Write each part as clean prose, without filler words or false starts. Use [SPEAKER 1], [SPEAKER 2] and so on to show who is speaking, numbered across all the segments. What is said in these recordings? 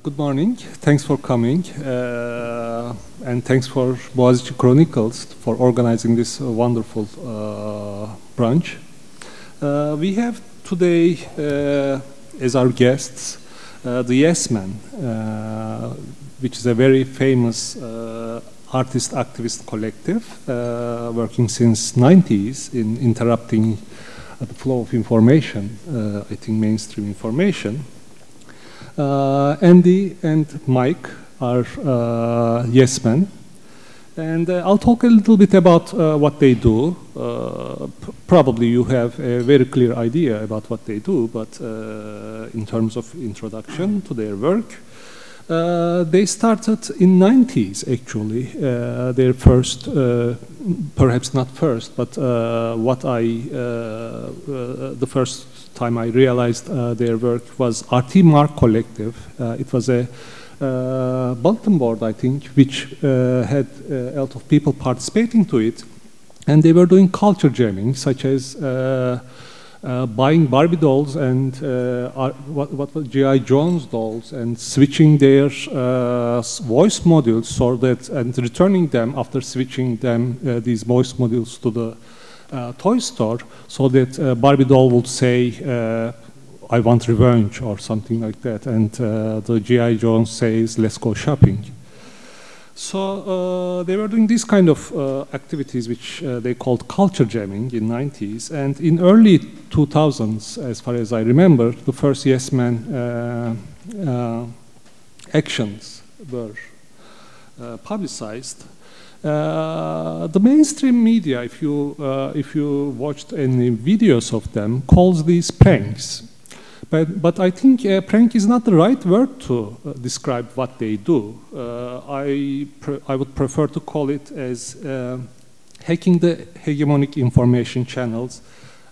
[SPEAKER 1] Good morning. Thanks for coming, and thanks for Boğaziçi Chronicles for organizing this wonderful brunch. We have today as our guests the Yes Men, which is a very famous artist activist collective working since 90s in interrupting the flow of information, I think mainstream information. Andy and Mike are Yes Men, and I'll talk a little bit about what they do. Probably you have a very clear idea about what they do, but in terms of introduction to their work, they started in 90s actually. Their first, perhaps not first, but the first time I realized their work was RT Mark Collective. It was a bulletin board, I think, which had a lot of people participating to it, and they were doing culture jamming, such as buying Barbie dolls and what was G.I. Jones dolls, and switching their voice modules so that, and returning them after switching them these voice modules to the toy store, so that Barbie doll would say, I want revenge or something like that, and the G.I. Jones says, let's go shopping. So they were doing this kind of activities which they called culture jamming in 90s, and in early 2000s, as far as I remember, the first Yes Men actions were publicized. The mainstream media, if you watched any videos of them, calls these pranks. But I think prank is not the right word to describe what they do. I would prefer to call it as hacking the hegemonic information channels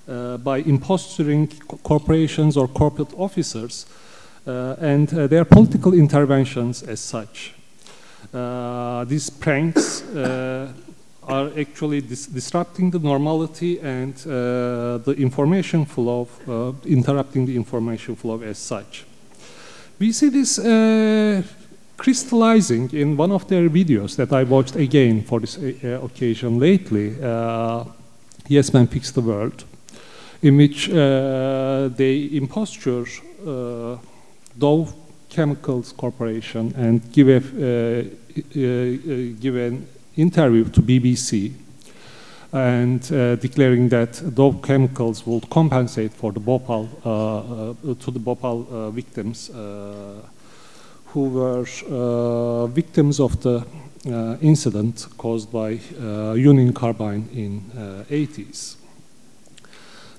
[SPEAKER 1] by imposturing corporations or corporate officers and their political interventions as such. These pranks are actually disrupting the normality and the information flow, interrupting the information flow as such. We see this crystallizing in one of their videos that I watched again for this occasion lately, Yes Men Fix the World, in which they imposture Dow Chemicals Corporation and give an interview to BBC, and declaring that Dow Chemicals will compensate for the Bhopal to the Bhopal victims who were victims of the incident caused by Union Carbine in 80s.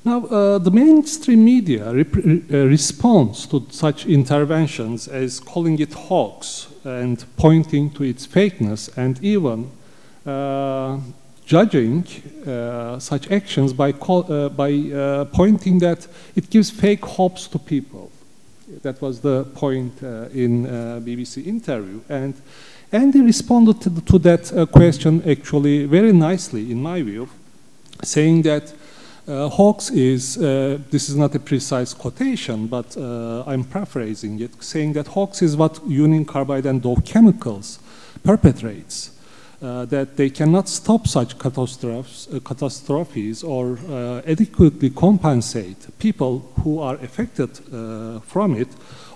[SPEAKER 1] Now, the mainstream media responds to such interventions as calling it hoax and pointing to its fakeness, and even judging such actions by pointing that it gives fake hopes to people. That was the point in BBC interview. And Andy responded to that question actually very nicely, in my view, saying that hoax is, this is not a precise quotation, but I'm paraphrasing it, saying that hoax is what Union Carbide and Dow Chemicals perpetrates, that they cannot stop such catastrophes or adequately compensate people who are affected from it,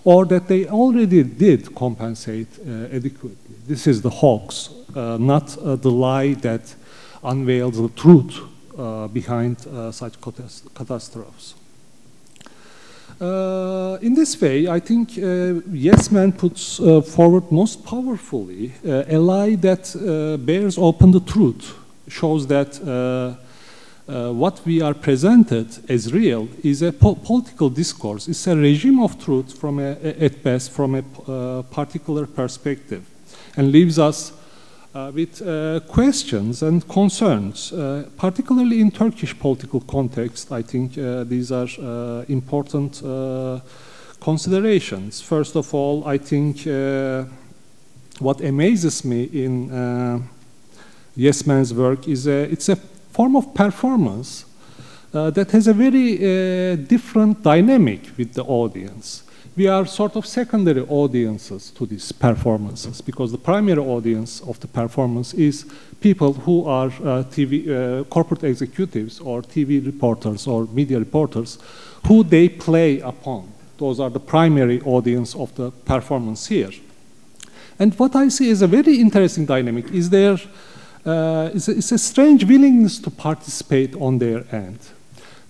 [SPEAKER 1] or that they already did compensate adequately. This is the hoax, not the lie that unveils the truth behind such catastrophes. In this way, I think Yes Men puts forward most powerfully a lie that bears open the truth, shows that what we are presented as real is a political discourse. It's a regime of truth from at best from a particular perspective, and leaves us with questions and concerns, particularly in Turkish political context. I think these are important considerations. First of all, I think what amazes me in Yes Men's work is it's a form of performance that has a very different dynamic with the audience. we are sort of secondary audiences to these performances, because the primary audience of the performance is people who are corporate executives or TV reporters or media reporters who they play upon. Those are the primary audience of the performance here. And what I see is a very interesting dynamic is it's a strange willingness to participate on their end.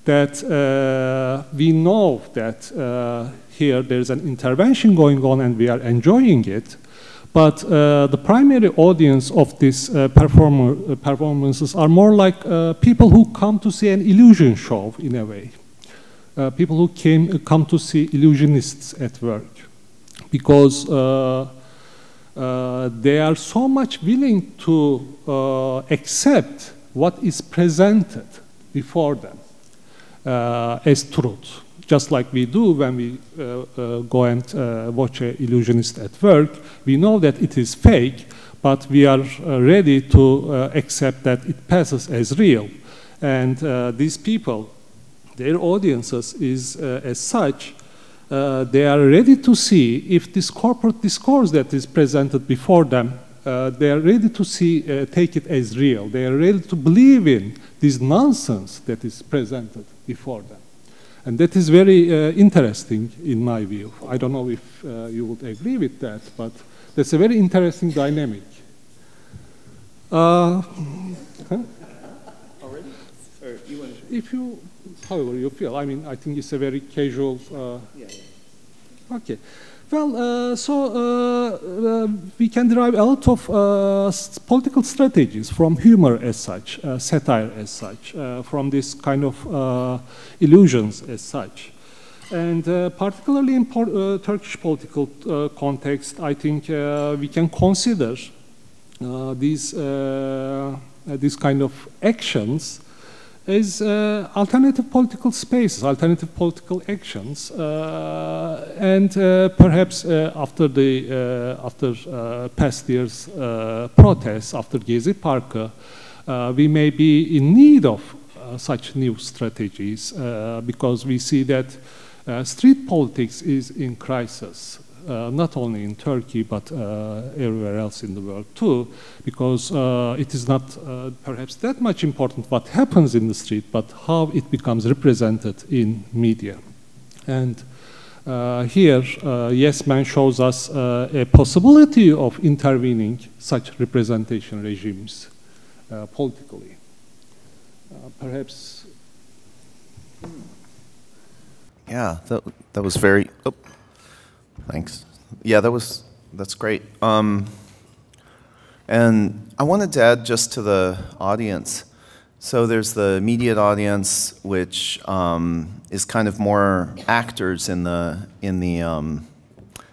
[SPEAKER 1] That we know that here there's an intervention going on and we are enjoying it, but the primary audience of these performances are more like people who come to see an illusion show in a way. People who come to see illusionists at work, because they are so much willing to accept what is presented before them as truth, just like we do when we go and watch an illusionist at work. We know that it is fake, but we are ready to accept that it passes as real. And these people, their audiences is as such, they are ready to see if this corporate discourse that is presented before them, they are ready to see, take it as real. They are ready to believe in this nonsense that is presented before them. And that is very interesting in my view. I don't know if you would agree with that, but that's a very interesting dynamic. Huh?
[SPEAKER 2] Already? Or you want to...
[SPEAKER 1] If you, however you feel, I mean, I think it's a very casual...
[SPEAKER 2] Yeah.
[SPEAKER 1] Okay. Well, we can derive a lot of political strategies from humor as such, satire as such, from this kind of illusions as such. And particularly in Turkish political context, I think we can consider these kind of actions as alternative political spaces, alternative political actions, and perhaps after past year's protests, after Gezi Parkı, we may be in need of such new strategies because we see that street politics is in crisis. Not only in Turkey, but everywhere else in the world too, because it is not perhaps that much important what happens in the street, but how it becomes represented in media. And here, Yes Man shows us a possibility of intervening such representation regimes politically. Perhaps...
[SPEAKER 2] Yeah, that was very... Oh. Thanks. Yeah, that's great. And I wanted to add just to the audience. So there's the immediate audience, which is kind of more actors in the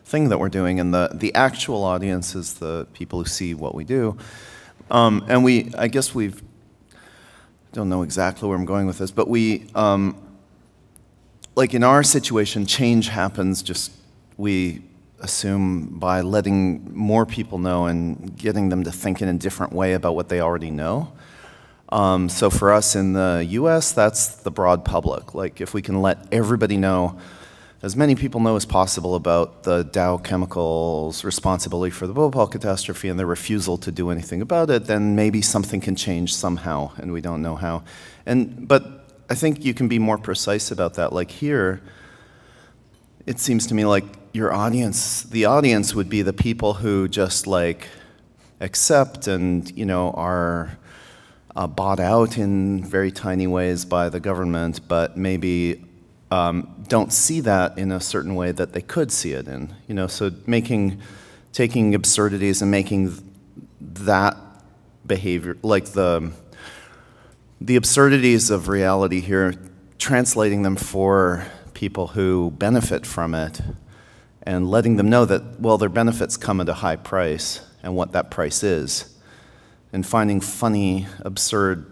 [SPEAKER 2] thing that we're doing, and the actual audience is the people who see what we do. And I guess don't know exactly where I'm going with this, but like in our situation, change happens we assume by letting more people know and getting them to think in a different way about what they already know. So for us in the US, that's the broad public. Like if we can let everybody know, as many people know as possible about the Dow Chemicals' responsibility for the Bhopal catastrophe and their refusal to do anything about it, then maybe something can change somehow, and we don't know how. But I think you can be more precise about that. Like here, it seems to me like the audience would be the people who just like accept and, are bought out in very tiny ways by the government, but maybe don't see that in a certain way that they could see it in. So taking absurdities and making that behavior, like the absurdities of reality here, translating them for people who benefit from it, and letting them know that, well, their benefits come at a high price, and what that price is, and finding funny, absurd,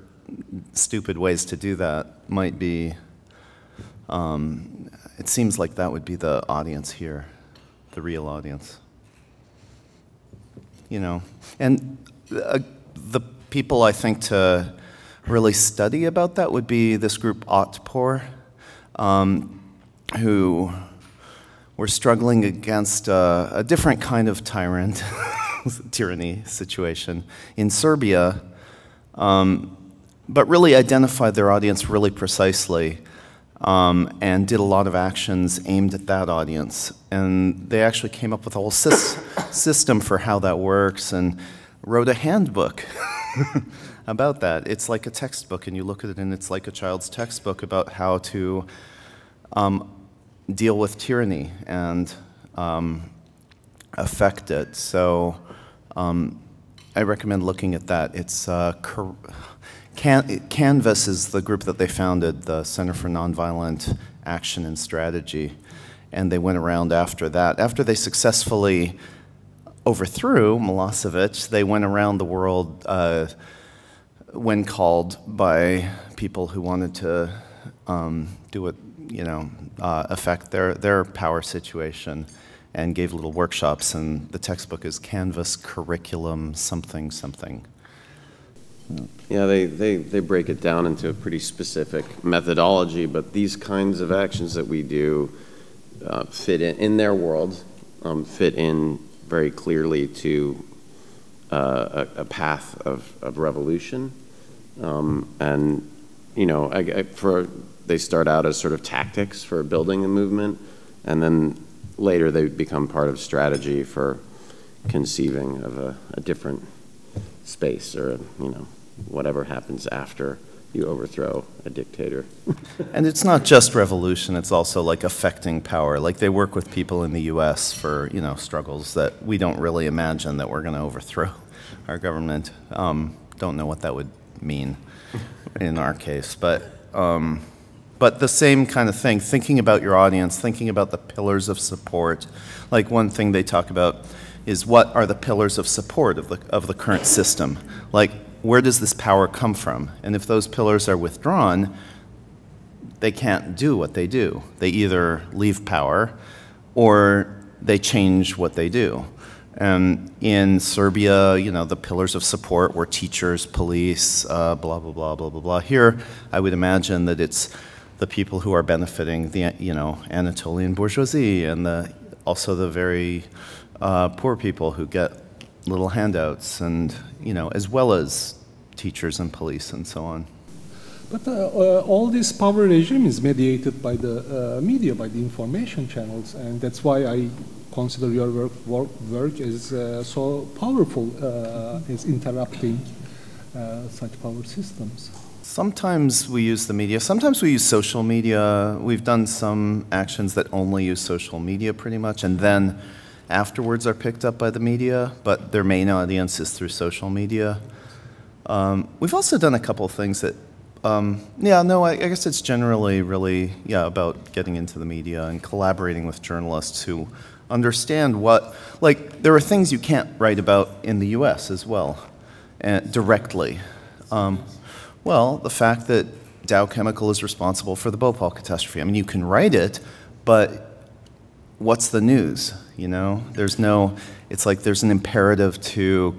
[SPEAKER 2] stupid ways to do that might be, it seems like that would be the audience here, the real audience. And the people I think to really study about that would be this group Otpor, who we're struggling against a different kind of tyrant, tyranny situation in Serbia, but really identified their audience really precisely and did a lot of actions aimed at that audience. And they actually came up with a whole system for how that works and wrote a handbook about that. It's like a textbook, and you look at it and it's like a child's textbook about how to deal with tyranny and affect it. So I recommend looking at that. It's Canvas is the group that they founded, the Center for Nonviolent Action and Strategy, and they went around after that. After they successfully overthrew Milosevic, they went around the world when called by people who wanted to do it, affect their power situation, and gave little workshops. And the textbook is Canvas Curriculum something something.
[SPEAKER 3] Yeah, they break it down into a pretty specific methodology, but these kinds of actions that we do fit in their world, fit in very clearly to a path of revolution. And, they start out as sort of tactics for building a movement, and then later they become part of strategy for conceiving of a different space, or, whatever happens after you overthrow a dictator.
[SPEAKER 2] And it's not just revolution, it's also like affecting power. Like they work with people in the US for, struggles that we don't really imagine that we're going to overthrow our government. Don't know what that would mean in our case, but the same kind of thing, thinking about your audience, thinking about the pillars of support. Like one thing they talk about is what are the pillars of support of the current system? Like, where does this power come from? And if those pillars are withdrawn, they can't do what they do. They either leave power or they change what they do. And in Serbia, the pillars of support were teachers, police, blah, blah, blah, blah, blah, blah. Here, I would imagine that it's the people who are benefiting, the Anatolian bourgeoisie, and also the very poor people who get little handouts, and as well as teachers and police and so on.
[SPEAKER 1] But all this power regime is mediated by the media, by the information channels, and that's why I consider your work as so powerful as interrupting such power systems.
[SPEAKER 2] Sometimes we use the media, sometimes we use social media. We've done some actions that only use social media pretty much, and then afterwards are picked up by the media, but their main audience is through social media. We've also done a couple of things that, I guess it's generally really, about getting into the media and collaborating with journalists who understand there are things you can't write about in the US as well, directly. Well, the fact that Dow Chemical is responsible for the Bhopal catastrophe. I mean, you can write it, but what's the news? It's like there's an imperative to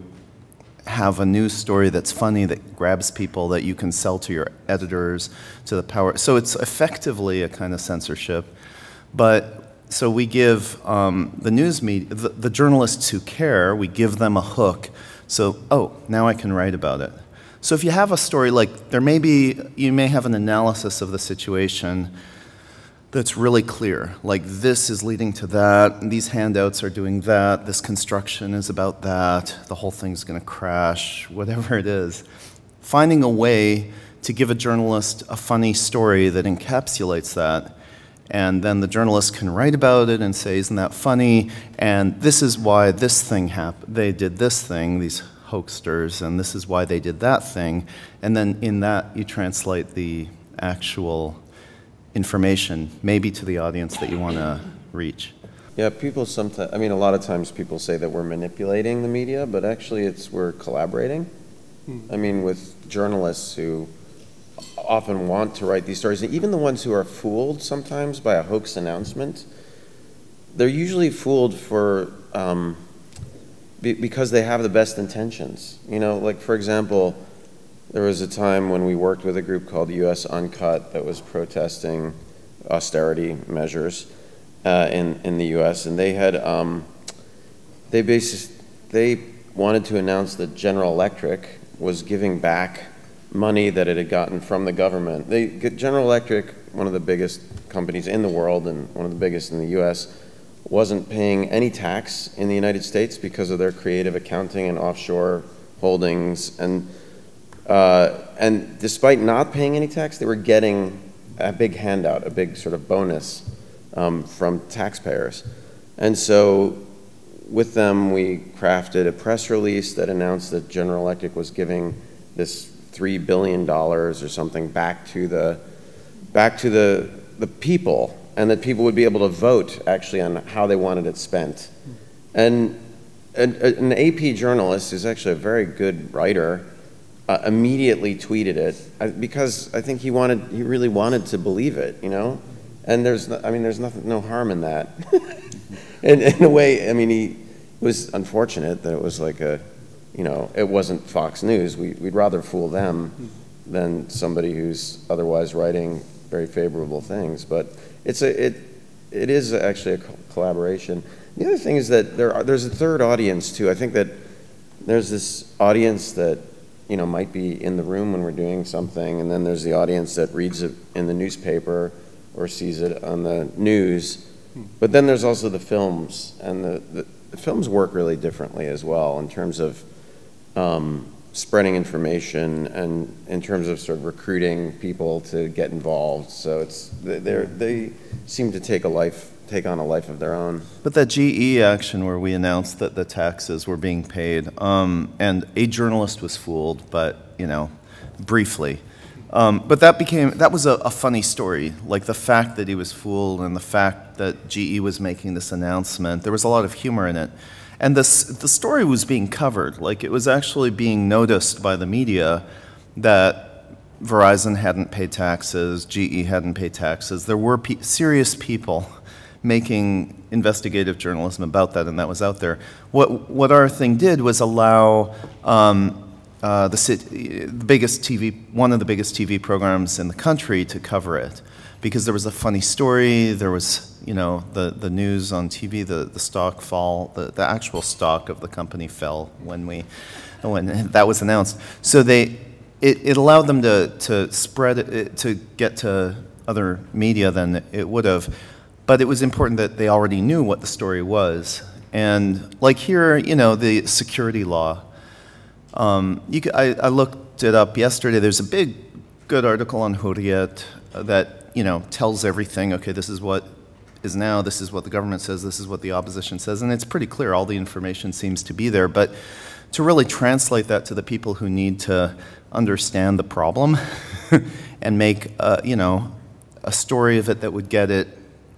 [SPEAKER 2] have a news story that's funny, that grabs people, that you can sell to your editors, to the power. So it's effectively a kind of censorship. So we give the news media, the journalists who care, we give them a hook. So, now I can write about it. So if you have a story, you may have an analysis of the situation that's really clear, like this is leading to that, and these handouts are doing that, this construction is about that, the whole thing's going to crash, whatever it is. Finding a way to give a journalist a funny story that encapsulates that, and then the journalist can write about it and say, isn't that funny, and this is why this thing happened, they did this thing, these hoaxsters, and this is why they did that thing, and then in that you translate the actual information, maybe to the audience that you want to reach.
[SPEAKER 3] Yeah, people sometimes, a lot of times people say that we're manipulating the media, but actually we're collaborating. With journalists who often want to write these stories, and even the ones who are fooled sometimes by a hoax announcement, they're usually fooled because they have the best intentions. For example, there was a time when we worked with a group called US Uncut that was protesting austerity measures, in the U.S., and they had they wanted to announce that General Electric was giving back money that it had gotten from the government. General Electric, one of the biggest companies in the world and one of the biggest in the U.S., wasn't paying any tax in the United States because of their creative accounting and offshore holdings, and despite not paying any tax, they were getting a big handout, a big sort of bonus from taxpayers. And so with them, we crafted a press release that announced that General Electric was giving this $3 billion or something back to the people, and that people would be able to vote actually on how they wanted it spent. And an AP journalist, who's actually a very good writer, immediately tweeted it because I think he really wanted to believe it, you know. And there's no harm in that. And in a way, I mean, it was unfortunate that it was like it wasn't Fox News. We'd rather fool them than somebody who's otherwise writing very favorable things. But it is actually a collaboration. The other thing is that there's a third audience too. I think that there's this audience that might be in the room when we're doing something, and then there's the audience that reads it in the newspaper or sees it on the news. But then there's also the films, and the films work really differently as well in terms of spreading information and in terms of sort of recruiting people to get involved. So they seem to take on a life of their own.
[SPEAKER 2] But that GE action where we announced that the taxes were being paid, and a journalist was fooled, but briefly. But that was a funny story. Like the fact that he was fooled and the fact that GE was making this announcement, there was a lot of humor in it. And the story was being covered. Like it was actually being noticed by the media that Verizon hadn't paid taxes, GE hadn't paid taxes. There were serious people making investigative journalism about that, and that was out there. What our thing did was allow one of the biggest TV programs in the country to cover it, because there was a funny story. There was the news on TV, the stock fall, the actual stock of the company fell when that was announced. So it allowed them to spread it, to get to other media than it would have. But it was important that they already knew what the story was. And like here, the security law. I looked it up yesterday. There's a good article on Hurriyet that tells everything. Okay, this is what is now. This is what the government says. This is what the opposition says, and it's pretty clear. All the information seems to be there. But to really translate that to the people who need to understand the problem and make a story of it that would get it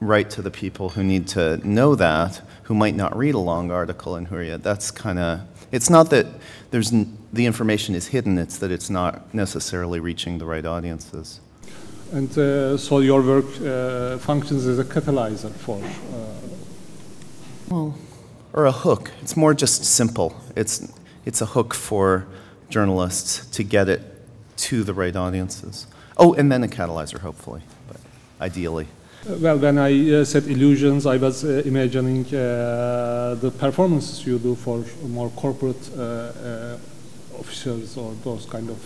[SPEAKER 2] right to the people who need to know that, who might not read a long article in Hurriyet. That's kind of. It's not that the information is hidden, it's that it's not necessarily reaching the right audiences.
[SPEAKER 1] And so your work functions as a catalyzer for...
[SPEAKER 2] Or a hook. It's more just simple. It's a hook for journalists to get it to the right audiences. Oh, and then a catalyzer, hopefully, but ideally.
[SPEAKER 1] Well, when I said illusions, I was imagining the performances you do for more corporate officials or those kind of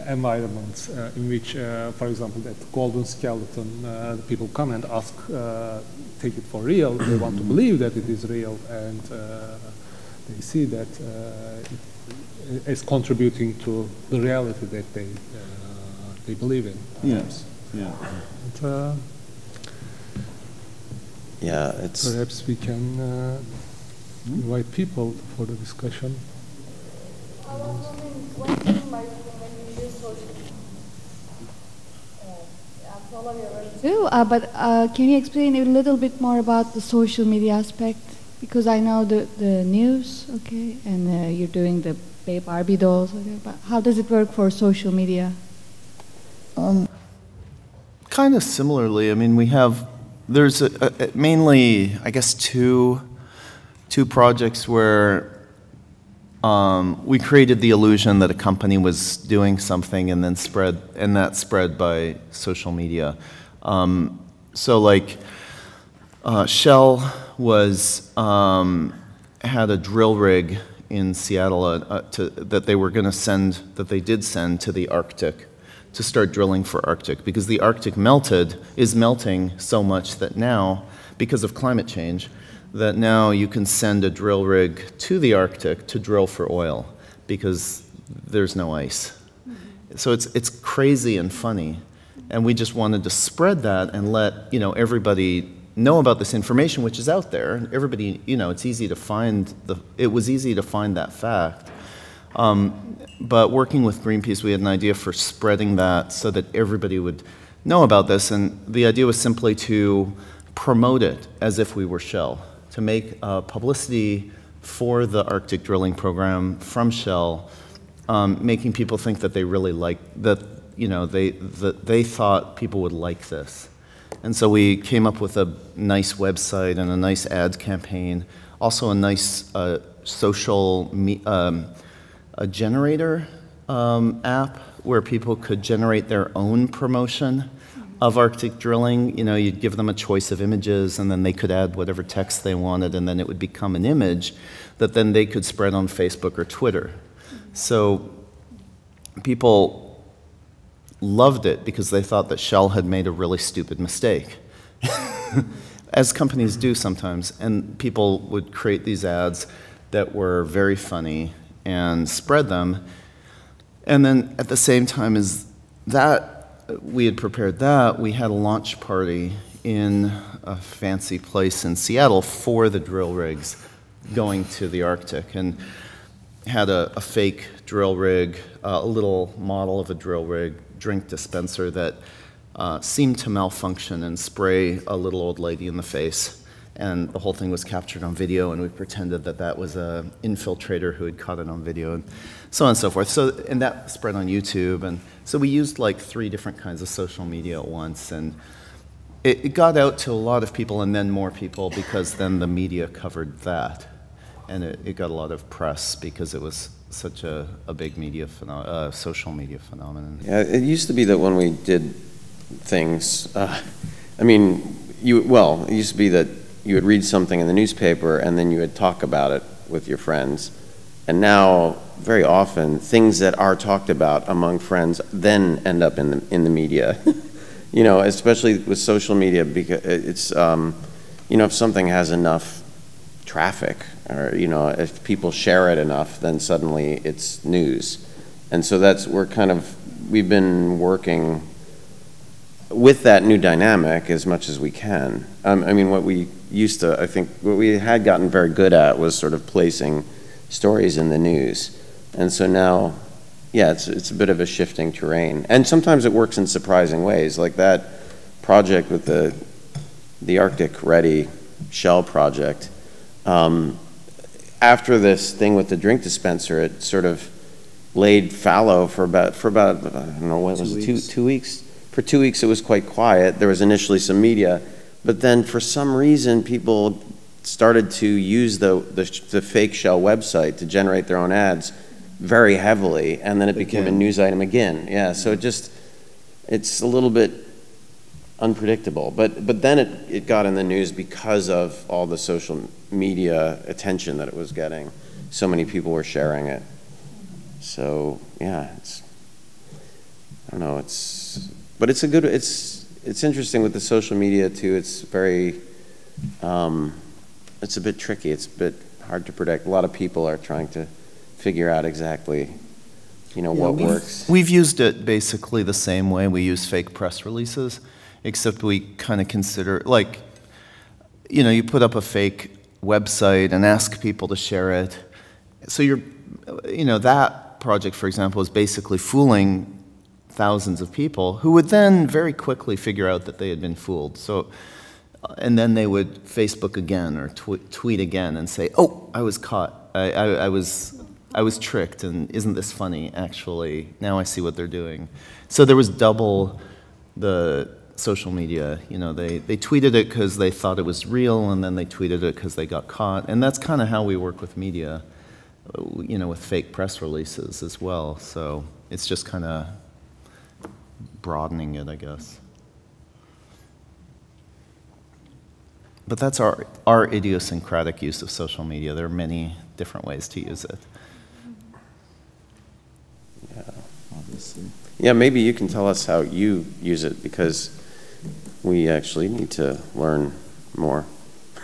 [SPEAKER 1] environments in which, for example, that golden skeleton, people come and ask, take it for real. They want to believe that it is real, and they see that it is contributing to the reality that they believe in.
[SPEAKER 2] Yes. Yeah.
[SPEAKER 1] And,
[SPEAKER 3] it's
[SPEAKER 1] perhaps we can invite people for the discussion.
[SPEAKER 4] But can you explain a little bit more about the social media aspect? Because I know the news, okay, and you're doing the Barbie dolls, okay, but how does it work for social media?
[SPEAKER 2] Kind of similarly. I mean, there's mainly, I guess, two projects where we created the illusion that a company was doing something and then that spread by social media. So like Shell had a drill rig in Seattle that they did send to the Arctic to start drilling for Arctic, because the Arctic is melting so much that now, because of climate change, that now you can send a drill rig to the Arctic to drill for oil, because there's no ice. So it's crazy and funny, and we just wanted to spread that and let everybody know about this information, which is out there. Everybody, it's easy to find it was easy to find that fact. But working with Greenpeace, we had an idea for spreading that so that everybody would know about this, and the idea was simply to promote it as if we were Shell, to make publicity for the Arctic drilling program from Shell, making people think that they really they thought people would like this. And so we came up with a nice website and a nice ads campaign, also a nice social generator app where people could generate their own promotion of Arctic drilling. You'd give them a choice of images, and then they could add whatever text they wanted, and then it would become an image that then they could spread on Facebook or Twitter. So people loved it because they thought that Shell had made a really stupid mistake, as companies do sometimes. And people would create these ads that were very funny and spread them. And then at the same time as that, we had prepared that, we had a launch party in a fancy place in Seattle for the drill rigs going to the Arctic, and had a fake drill rig, a little model of a drill rig, drink dispenser that seemed to malfunction and spray a little old lady in the face. And the whole thing was captured on video, and we pretended that that was an infiltrator who had caught it on video, and so on and so forth. And that spread on YouTube. And so we used like 3 different kinds of social media at once. And it got out to a lot of people, and then more people, because then the media covered that. And it got a lot of press because it was such a big social media phenomenon.
[SPEAKER 3] Yeah, it used to be that when we did things, it used to be that you would read something in the newspaper and then you would talk about it with your friends. And now, very often, things that are talked about among friends then end up in the media. Especially with social media, because it's, if something has enough traffic, or if people share it enough, then suddenly it's news. And so we've been working with that new dynamic as much as we can. What we had gotten very good at was sort of placing stories in the news. And so now, yeah, it's a bit of a shifting terrain. And sometimes it works in surprising ways, like that project with the Arctic Ready Shell project. After this thing with the drink dispenser, it sort of laid fallow for about I don't know, what was it, 2 weeks? For 2 weeks it was quite quiet. There was initially some media, but then for some reason people started to use the fake Shell website to generate their own ads very heavily, and then it became a news item again. Yeah, so it's a little bit unpredictable, but then it got in the news because of all the social media attention that it was getting. So many people were sharing it. So yeah, I don't know, but it's interesting with the social media too. It's very, it's a bit tricky. It's a bit hard to predict. A lot of people are trying to figure out exactly, what works.
[SPEAKER 2] We've used it basically the same way we use fake press releases, except we kind of consider, you put up a fake website and ask people to share it. So that project, for example, is basically fooling thousands of people who would then very quickly figure out that they had been fooled. So, and then they would Facebook again or tweet again and say, "Oh, I was caught. I was tricked, and isn't this funny? Actually, now I see what they're doing." So there was double the social media. They tweeted it because they thought it was real, and then they tweeted it because they got caught. And that's kind of how we work with media, with fake press releases as well. So it's just kind of broadening it, I guess. but that's our idiosyncratic use of social media. There are many different ways to use it.
[SPEAKER 3] Yeah, obviously. Yeah, maybe you can tell us how you use it, because we actually need to learn more.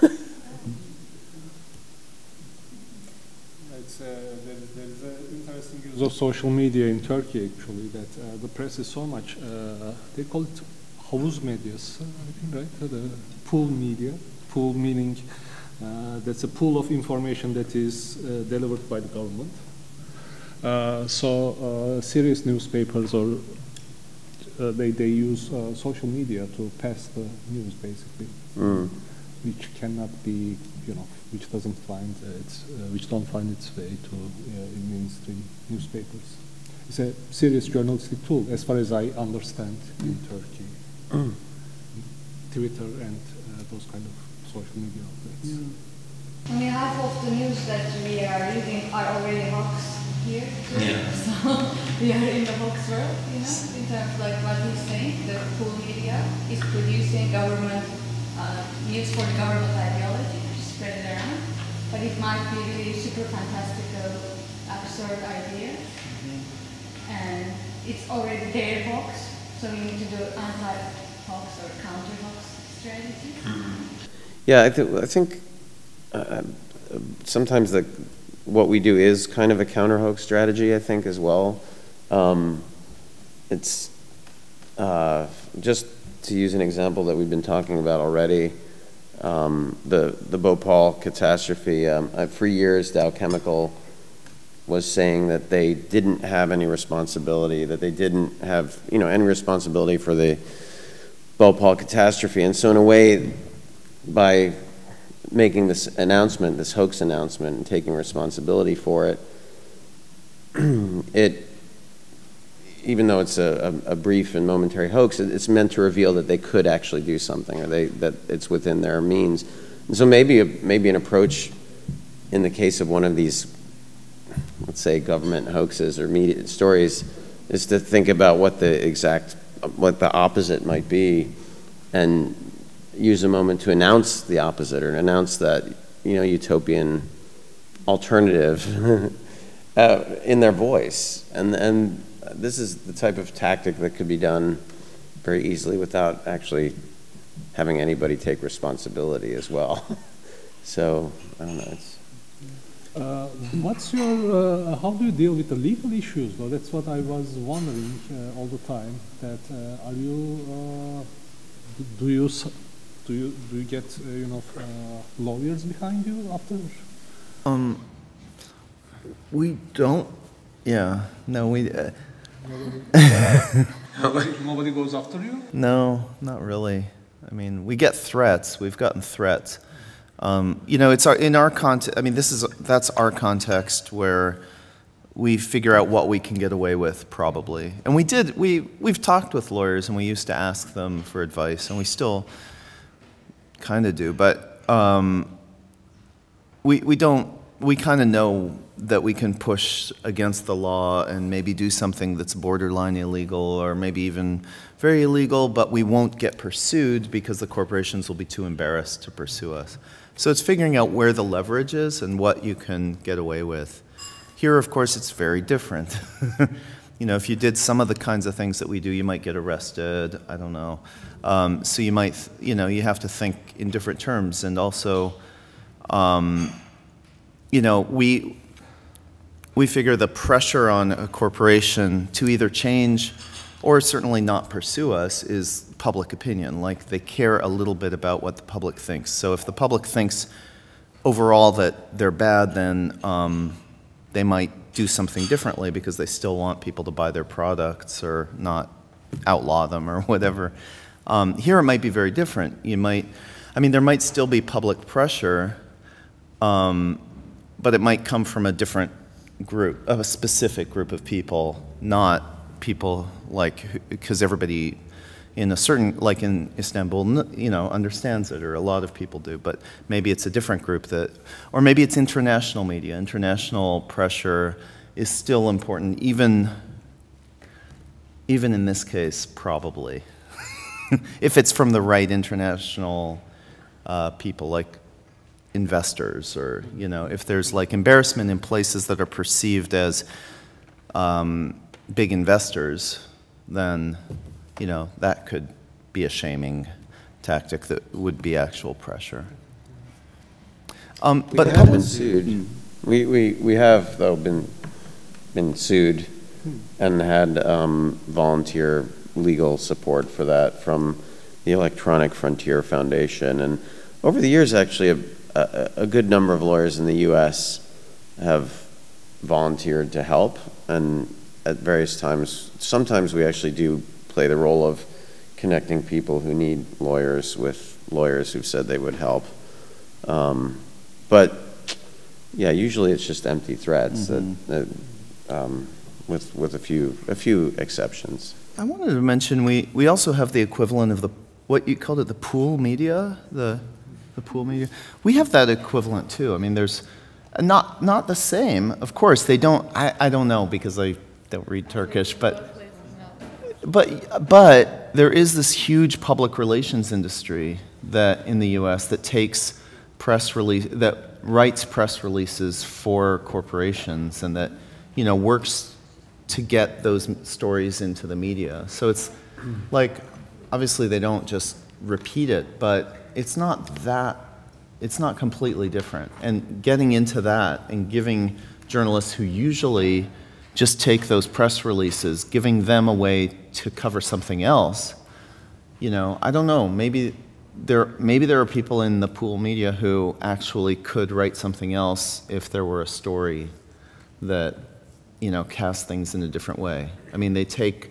[SPEAKER 1] There's an interesting use of social media in Turkey, actually, that the press is so much, they call it havuz medyası, I think, right? The pool media, pool meaning that's a pool of information that is delivered by the government. So serious newspapers or they use social media to pass the news, basically, which cannot be, which doesn't find which don't find its way to in mainstream newspapers. It's a serious journalistic tool, as far as I understand, in Turkey. Twitter and those kind of social media outlets.
[SPEAKER 4] Yeah. I mean, half of the news that we are reading are already hoax here.
[SPEAKER 3] Yeah.
[SPEAKER 4] So we are in the hoax world, in terms of like what he's saying. The pool media is producing government news for the government ideology, spread it around. But it might be really super fantastical, absurd idea. And it's already their hoax, so we need to do anti-hoax or counter-hoax strategy.
[SPEAKER 3] Yeah, I think sometimes what we do is kind of a counter-hoax strategy, I think, as well. It's just to use an example that we've been talking about already, the Bhopal catastrophe. For years, Dow Chemical was saying that they didn't have any responsibility, that they didn't have any responsibility for the Bhopal catastrophe. And so in a way, by making this announcement, this hoax announcement, and taking responsibility for it, even though it's a brief and momentary hoax, it's meant to reveal that they could actually do something, or that it's within their means. And so maybe an approach in the case of one of these, let's say, government hoaxes or media stories, is to think about what the opposite might be, and use a moment to announce the opposite, or announce that utopian alternative in their voice. And this is the type of tactic that could be done very easily without actually having anybody take responsibility as well. So I don't know.
[SPEAKER 1] What's your? How do you deal with the legal issues, though? That's what I was wondering all the time. That are you? Do you get lawyers behind you after?
[SPEAKER 2] We don't. Yeah. No. We.
[SPEAKER 1] Nobody goes after you?
[SPEAKER 2] No, not really. I mean, we get threats. We've gotten threats. It's in our context. I mean, that's our context where we figure out what we can get away with, probably. And we've talked with lawyers, and we used to ask them for advice, and we still kind of do. But we don't. We kind of know that we can push against the law and maybe do something that's borderline illegal, or maybe even very illegal, but we won't get pursued because the corporations will be too embarrassed to pursue us. So it's figuring out where the leverage is and what you can get away with. Here, of course, it's very different. If you did some of the kinds of things that we do, you might get arrested. I don't know. So you might, you have to think in different terms. And also, we figure the pressure on a corporation to either change or certainly not pursue us is public opinion. Like, they care a little bit about what the public thinks. So if the public thinks overall that they're bad, then they might do something differently because they still want people to buy their products or not outlaw them or whatever. Here it might be very different. There might still be public pressure, but it might come from a different group, a specific group of people, not people because everybody in a certain, like in Istanbul, understands it, or a lot of people do, but maybe it's a different group or maybe it's international media. International pressure is still important, even in this case, probably. If it's from the right international people, like investors, or, you know, if there's like embarrassment in places that are perceived as big investors, then, you know, that could be a shaming tactic that would be actual pressure.
[SPEAKER 3] But we have been sued. We have, though, been sued and had volunteer legal support for that from the Electronic Frontier Foundation. And over the years, actually, a good number of lawyers in the U.S. have volunteered to help, and at various times, sometimes we actually do play the role of connecting people who need lawyers with lawyers who've said they would help. But yeah, usually it's just empty threats, with a few exceptions.
[SPEAKER 2] I wanted to mention we also have the equivalent of what you called it, the pool media, the pool media. We have that equivalent too. I mean, there's not the same. Of course, they don't. I don't know because I don't read Turkish, but there is this huge public relations industry that in the U.S. that takes that writes press releases for corporations, and that, you know, works to get those stories into the media. So it's like, obviously they don't just repeat it, but it's not completely different. And getting into that and giving journalists who usually just take those press releases, giving them a way to cover something else, you know, I don't know, maybe there are people in the pool media who actually could write something else if there were a story that, you know, cast things in a different way. I mean, they take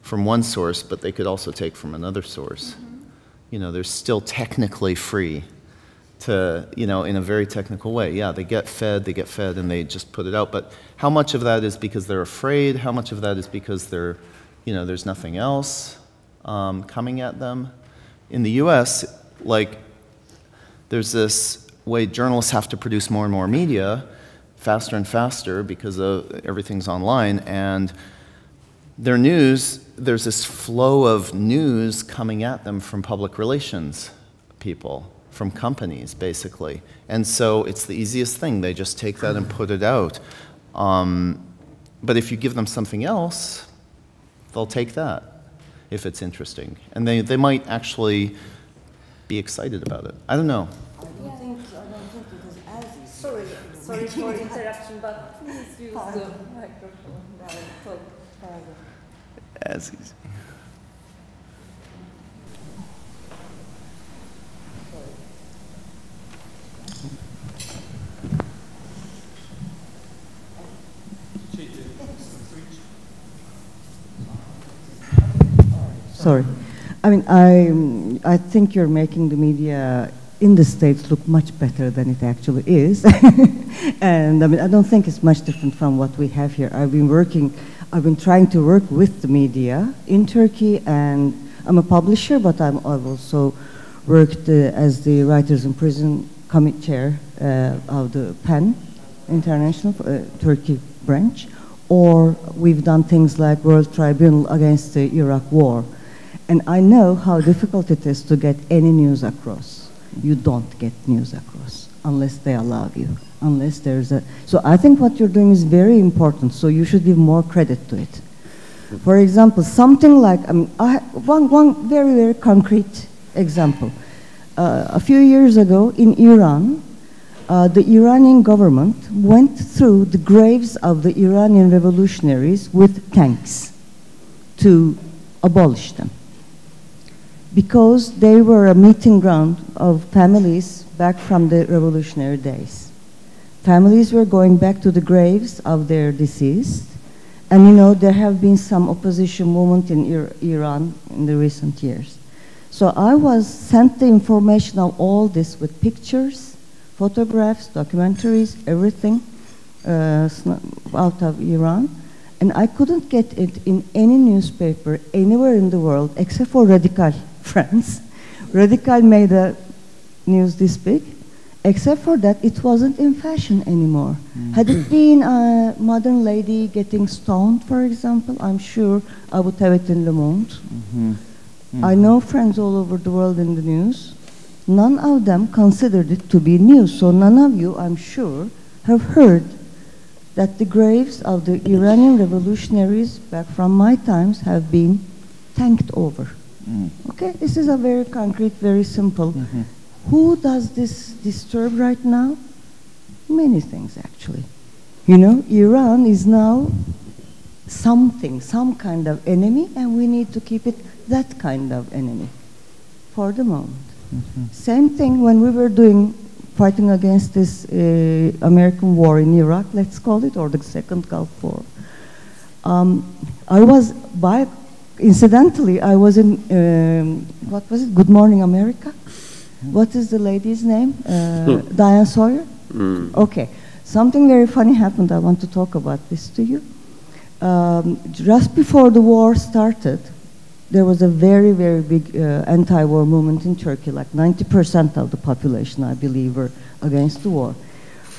[SPEAKER 2] from one source, but they could also take from another source. You know, they're still technically free to, you know, in a very technical way. Yeah, they get fed, and they just put it out. But how much of that is because they're afraid? How much of that is because they're, you know, there's nothing else coming at them? In the US, like, there's this way journalists have to produce more and more media, faster and faster, because everything's online, and their news, there's this flow of news coming at them from public relations people, from companies, basically. And so it's the easiest thing. They just take that and put it out. But if you give them something else, they'll take that, if it's interesting. And they might actually be excited about it. I don't know.
[SPEAKER 5] I don't think because as sorry for interruption, but please use the microphone.
[SPEAKER 2] As easy.
[SPEAKER 5] Sorry. I mean, I think you're making the media in the States look much better than it actually is. And I mean, I don't think it's much different from what we have here. I've been trying to work with the media in Turkey, and I'm a publisher, but I've also worked as the Writers in Prison Committee Chair of the PEN International Turkey branch, or we've done things like World Tribunal against the Iraq War. And I know how difficult it is to get any news across. You don't get news across unless they allow you, unless there's a... So I think what you're doing is very important, so you should give more credit to it. For example, something like, I mean, one very, very concrete example. A few years ago in Iran, the Iranian government went through the graves of the Iranian revolutionaries with tanks to abolish them, because they were a meeting ground of families back from the revolutionary days. Families were going back to the graves of their deceased, and you know, there have been some opposition movement in Iran in the recent years. So I was sent the information of all this with pictures, photographs, documentaries, everything out of Iran. And I couldn't get it in any newspaper anywhere in the world except for Radical France. Radical made a news this big. Except for that, it wasn't in fashion anymore. Had it been a modern lady getting stoned, for example, I'm sure I would have it in Le Monde. I know friends all over the world in the news. none of them considered it to be news. So none of you, I'm sure, have heard that the graves of the Iranian revolutionaries back from my times have been tanked over. Okay, this is a very concrete, very simple. Who does this disturb right now? Many things, actually. You know, Iran is now something, some kind of enemy, and we need to keep it that kind of enemy for the moment. Same thing when we were fighting against this American war in Iraq, let's call it, or the Second Gulf War. Incidentally, I was in, what was it, Good Morning America? What is the lady's name? Diane Sawyer? Okay. Something very funny happened. I want to talk about this to you. Just before the war started, there was a very, very big anti-war movement in Turkey. Like 90% of the population, I believe, were against the war.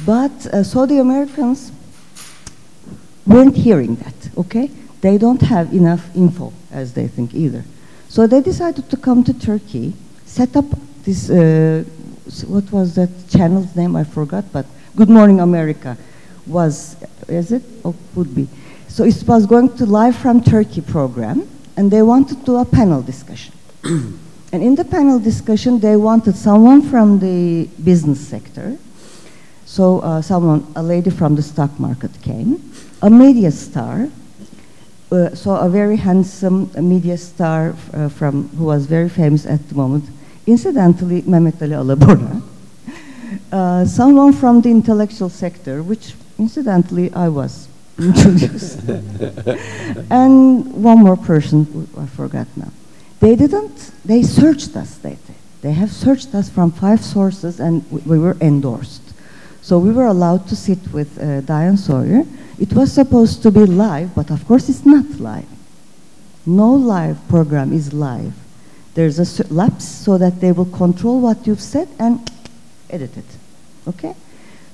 [SPEAKER 5] But so the Americans weren't hearing that, okay? They don't have enough info, as they think, either. So they decided to come to Turkey, set up this, what was that channel's name? I forgot, but Good Morning America was, is it? Oh, would be. So it was going to live from Turkey program, and they wanted to do a panel discussion. And in the panel discussion, they wanted someone from the business sector. So a lady from the stock market came, a media star, so a very handsome media star who was very famous at the moment, incidentally, Mehmet Ali Alabora, someone from the intellectual sector, which incidentally I was introduced, and one more person, I forgot now. They searched us, they have searched us from 5 sources, and we were endorsed. So we were allowed to sit with Diane Sawyer. It was supposed to be live, but of course it's not live. No live program is live. There's a lapse so that they will control what you've said and edit it, okay?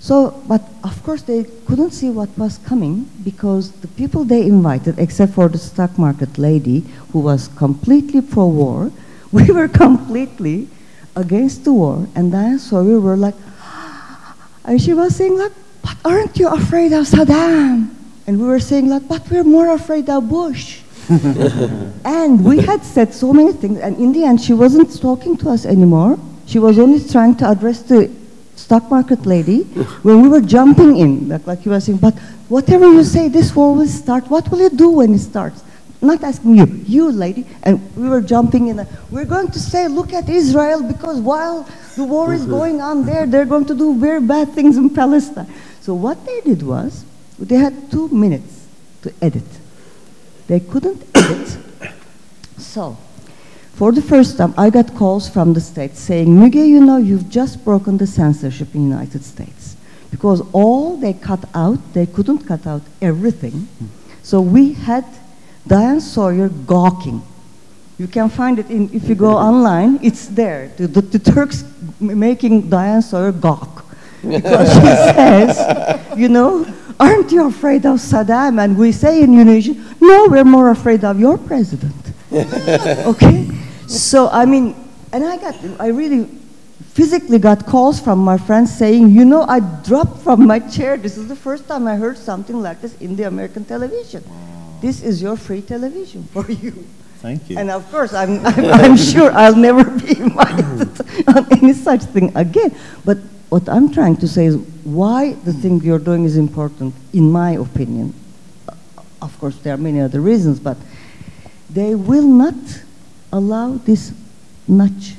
[SPEAKER 5] So, but of course they couldn't see what was coming because the people they invited, except for the stock market lady who was completely pro-war, we were completely against the war, and Diane Sawyer were like, and she was saying like, but aren't you afraid of Saddam? And we were saying like, but we're more afraid of Bush. And we had said so many things, and in the end she wasn't talking to us anymore. She was only trying to address the stock market lady when we were jumping in, like you were saying, but whatever you say, this war will start, what will you do when it starts? Not asking you lady, and we were jumping in, we're going to say, look at Israel, because while the war is going on there, they're going to do very bad things in Palestine. So what they did was, they had 2 minutes to edit. They couldn't edit. So, for the first time, I got calls from the States saying, Müge, you know, you've just broken the censorship in the United States. Because all they cut out, they couldn't cut out everything. So we had Diane Sawyer gawking. You can find it if you go online, it's there. The Turks making Diane Sawyer gawk. Because she says, you know, aren't you afraid of Saddam? And we say in Indonesian, no, we're more afraid of your president. Okay? So, I mean, and I really physically got calls from my friends saying, you know, I dropped from my chair. This is the first time I heard something like this in the American television. Wow. This is your free television for you.
[SPEAKER 6] Thank you.
[SPEAKER 5] And of course, I'm sure I'll never be invited on any such thing again. But what I'm trying to say is why the thing you're doing is important, in my opinion. Of course, there are many other reasons, but they will not allow this much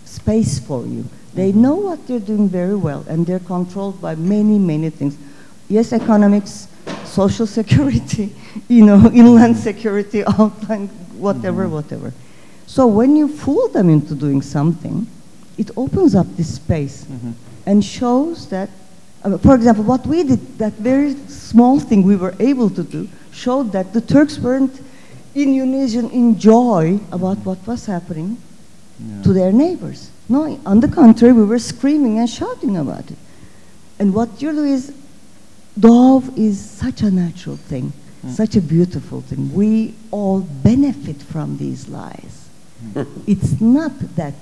[SPEAKER 5] space for you. They know what they're doing very well, and they're controlled by many, many things. Yes, economics, social security, you know, inland security, outline, whatever, whatever. So when you fool them into doing something, it opens up this space and shows that, for example, what we did, that very small thing we were able to do, showed that the Turks weren't in Indonesian in joy about what was happening to their neighbors. No, on the contrary, we were screaming and shouting about it. And what you do is, Dove is such a natural thing, such a beautiful thing. We all benefit from these lies. It's not that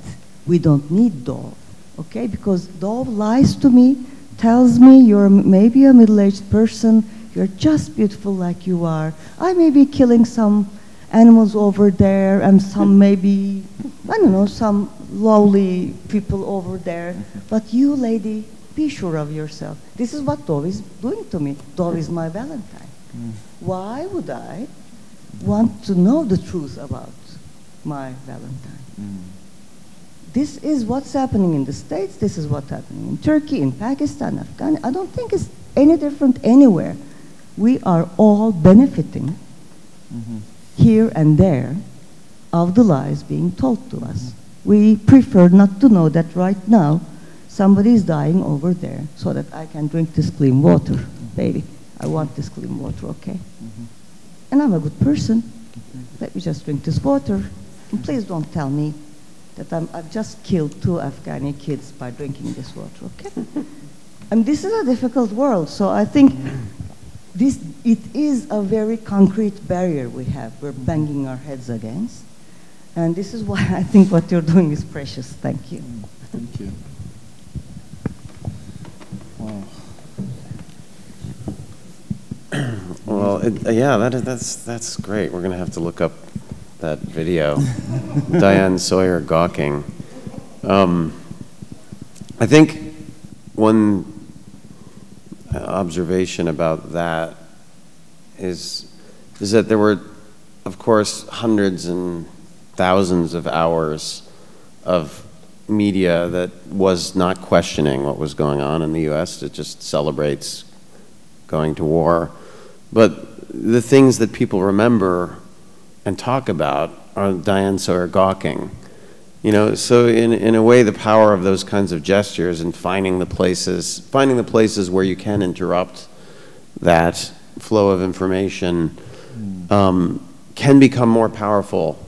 [SPEAKER 5] we don't need Dove, okay? Because Dove lies to me, tells me you're maybe a middle-aged person, you're just beautiful like you are. I may be killing some animals over there and some maybe, I don't know, some lowly people over there. But you, lady, be sure of yourself. This is what Dove is doing to me. Dove is my Valentine. Why would I want to know the truth about my Valentine? This is what's happening in the States. This is what's happening in Turkey, in Pakistan, Afghanistan. I don't think it's any different anywhere. We are all benefiting here and there of the lies being told to us. We prefer not to know that right now somebody is dying over there so that I can drink this clean water. Baby, I want this clean water, okay? And I'm a good person. Let me just drink this water. And please don't tell me that I've just killed 2 Afghani kids by drinking this water, okay? And this is a difficult world, so I think it is a very concrete barrier we have. We're banging our heads against. And this is why I think what you're doing is precious. Thank you.
[SPEAKER 6] Thank you. Wow.
[SPEAKER 3] Well, yeah, that's great. We're going to have to look up that video. Diane Sawyer gawking. I think one observation about that is that there were, of course, hundreds and thousands of hours of media that was not questioning what was going on in the U.S. It just celebrates going to war. But the things that people remember and talk about are Diane Sawyer gawking. You know, so in a way, the power of those kinds of gestures and finding the places where you can interrupt that flow of information can become more powerful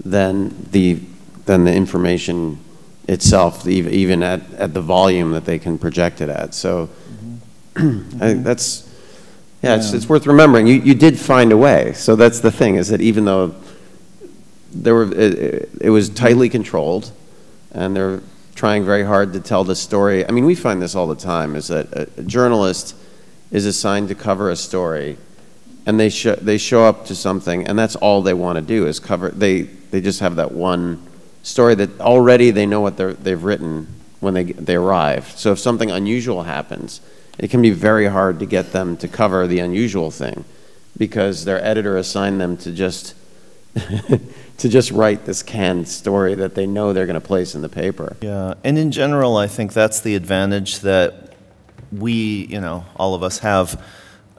[SPEAKER 3] than the information itself, even at the volume that they can project it at. So I think that's, it's worth remembering. You did find a way. So that's the thing, is that even though it was tightly controlled, and they're trying very hard to tell the story. I mean, we find this all the time, is that a journalist is assigned to cover a story, and they show up to something, and that's all they want to do is cover. They just have that one story that already they know what they've written when they arrive. So if something unusual happens, it can be very hard to get them to cover the unusual thing, because their editor assigned them to just to just write this canned story that they know they're going to place in the paper.
[SPEAKER 2] Yeah, and in general, I think that's the advantage that we, all of us have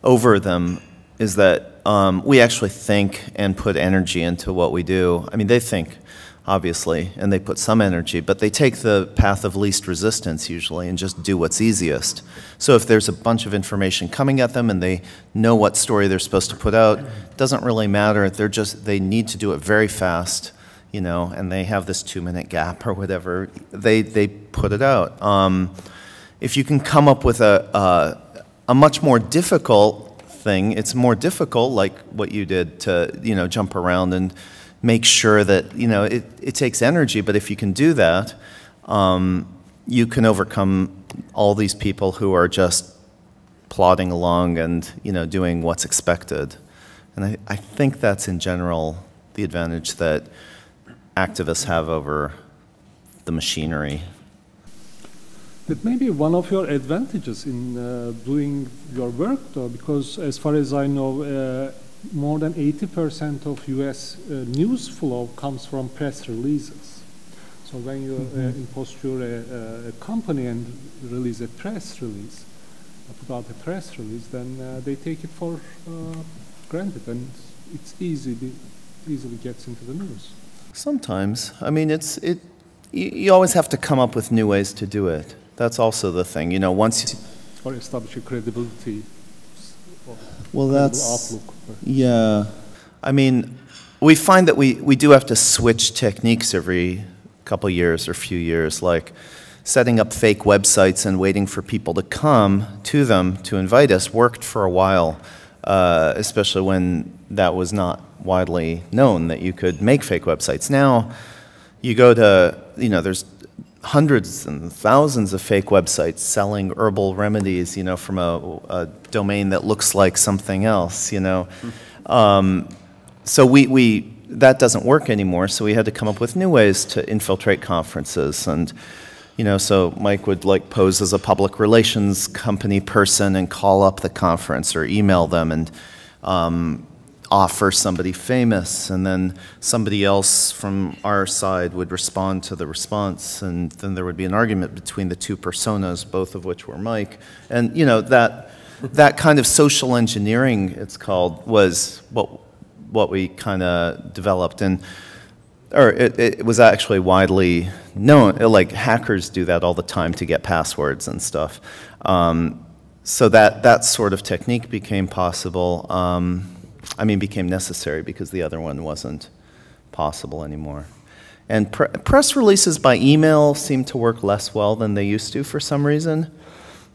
[SPEAKER 2] over them, is that we actually think and put energy into what we do. I mean, they think, obviously, and they put some energy, but they take the path of least resistance usually and just do what's easiest. So if there's a bunch of information coming at them and they know what story they're supposed to put out, it doesn't really matter. They need to do it very fast, and they have this 2-minute gap or whatever. They put it out. If you can come up with a much more difficult thing, it's more difficult, like what you did, to jump around and make sure that it takes energy. But if you can do that, you can overcome all these people who are just plodding along and doing what's expected. And I think that's in general the advantage that activists have over the machinery.
[SPEAKER 1] That may be one of your advantages in doing your work, though, because as far as I know, more than 80% of U.S. news flow comes from press releases. So when you imposture a company and release a press release, put out a press release, then they take it for granted, and it's easily gets into the news.
[SPEAKER 2] Sometimes. I mean, you always have to come up with new ways to do it. That's also the thing, once you...
[SPEAKER 1] Or establish a credibility.
[SPEAKER 2] Well, that's... Yeah. I mean, we find that we do have to switch techniques every couple years or few years, like setting up fake websites and waiting for people to come to them to invite us worked for a while, especially when that was not widely known that you could make fake websites. Now, you go to, there's hundreds and thousands of fake websites selling herbal remedies, from a domain that looks like something else, So that doesn't work anymore, so we had to come up with new ways to infiltrate conferences. And, so Mike would pose as a public relations company person and call up the conference or email them and offer somebody famous, and then somebody else from our side would respond to the response, and then there would be an argument between the two personas, both of which were Mike. And that kind of social engineering, it's called, was what we kind of developed, or it was actually widely known. Hackers do that all the time to get passwords and stuff. So that sort of technique became possible. Became necessary because the other one wasn't possible anymore. And press releases by email seem to work less well than they used to for some reason.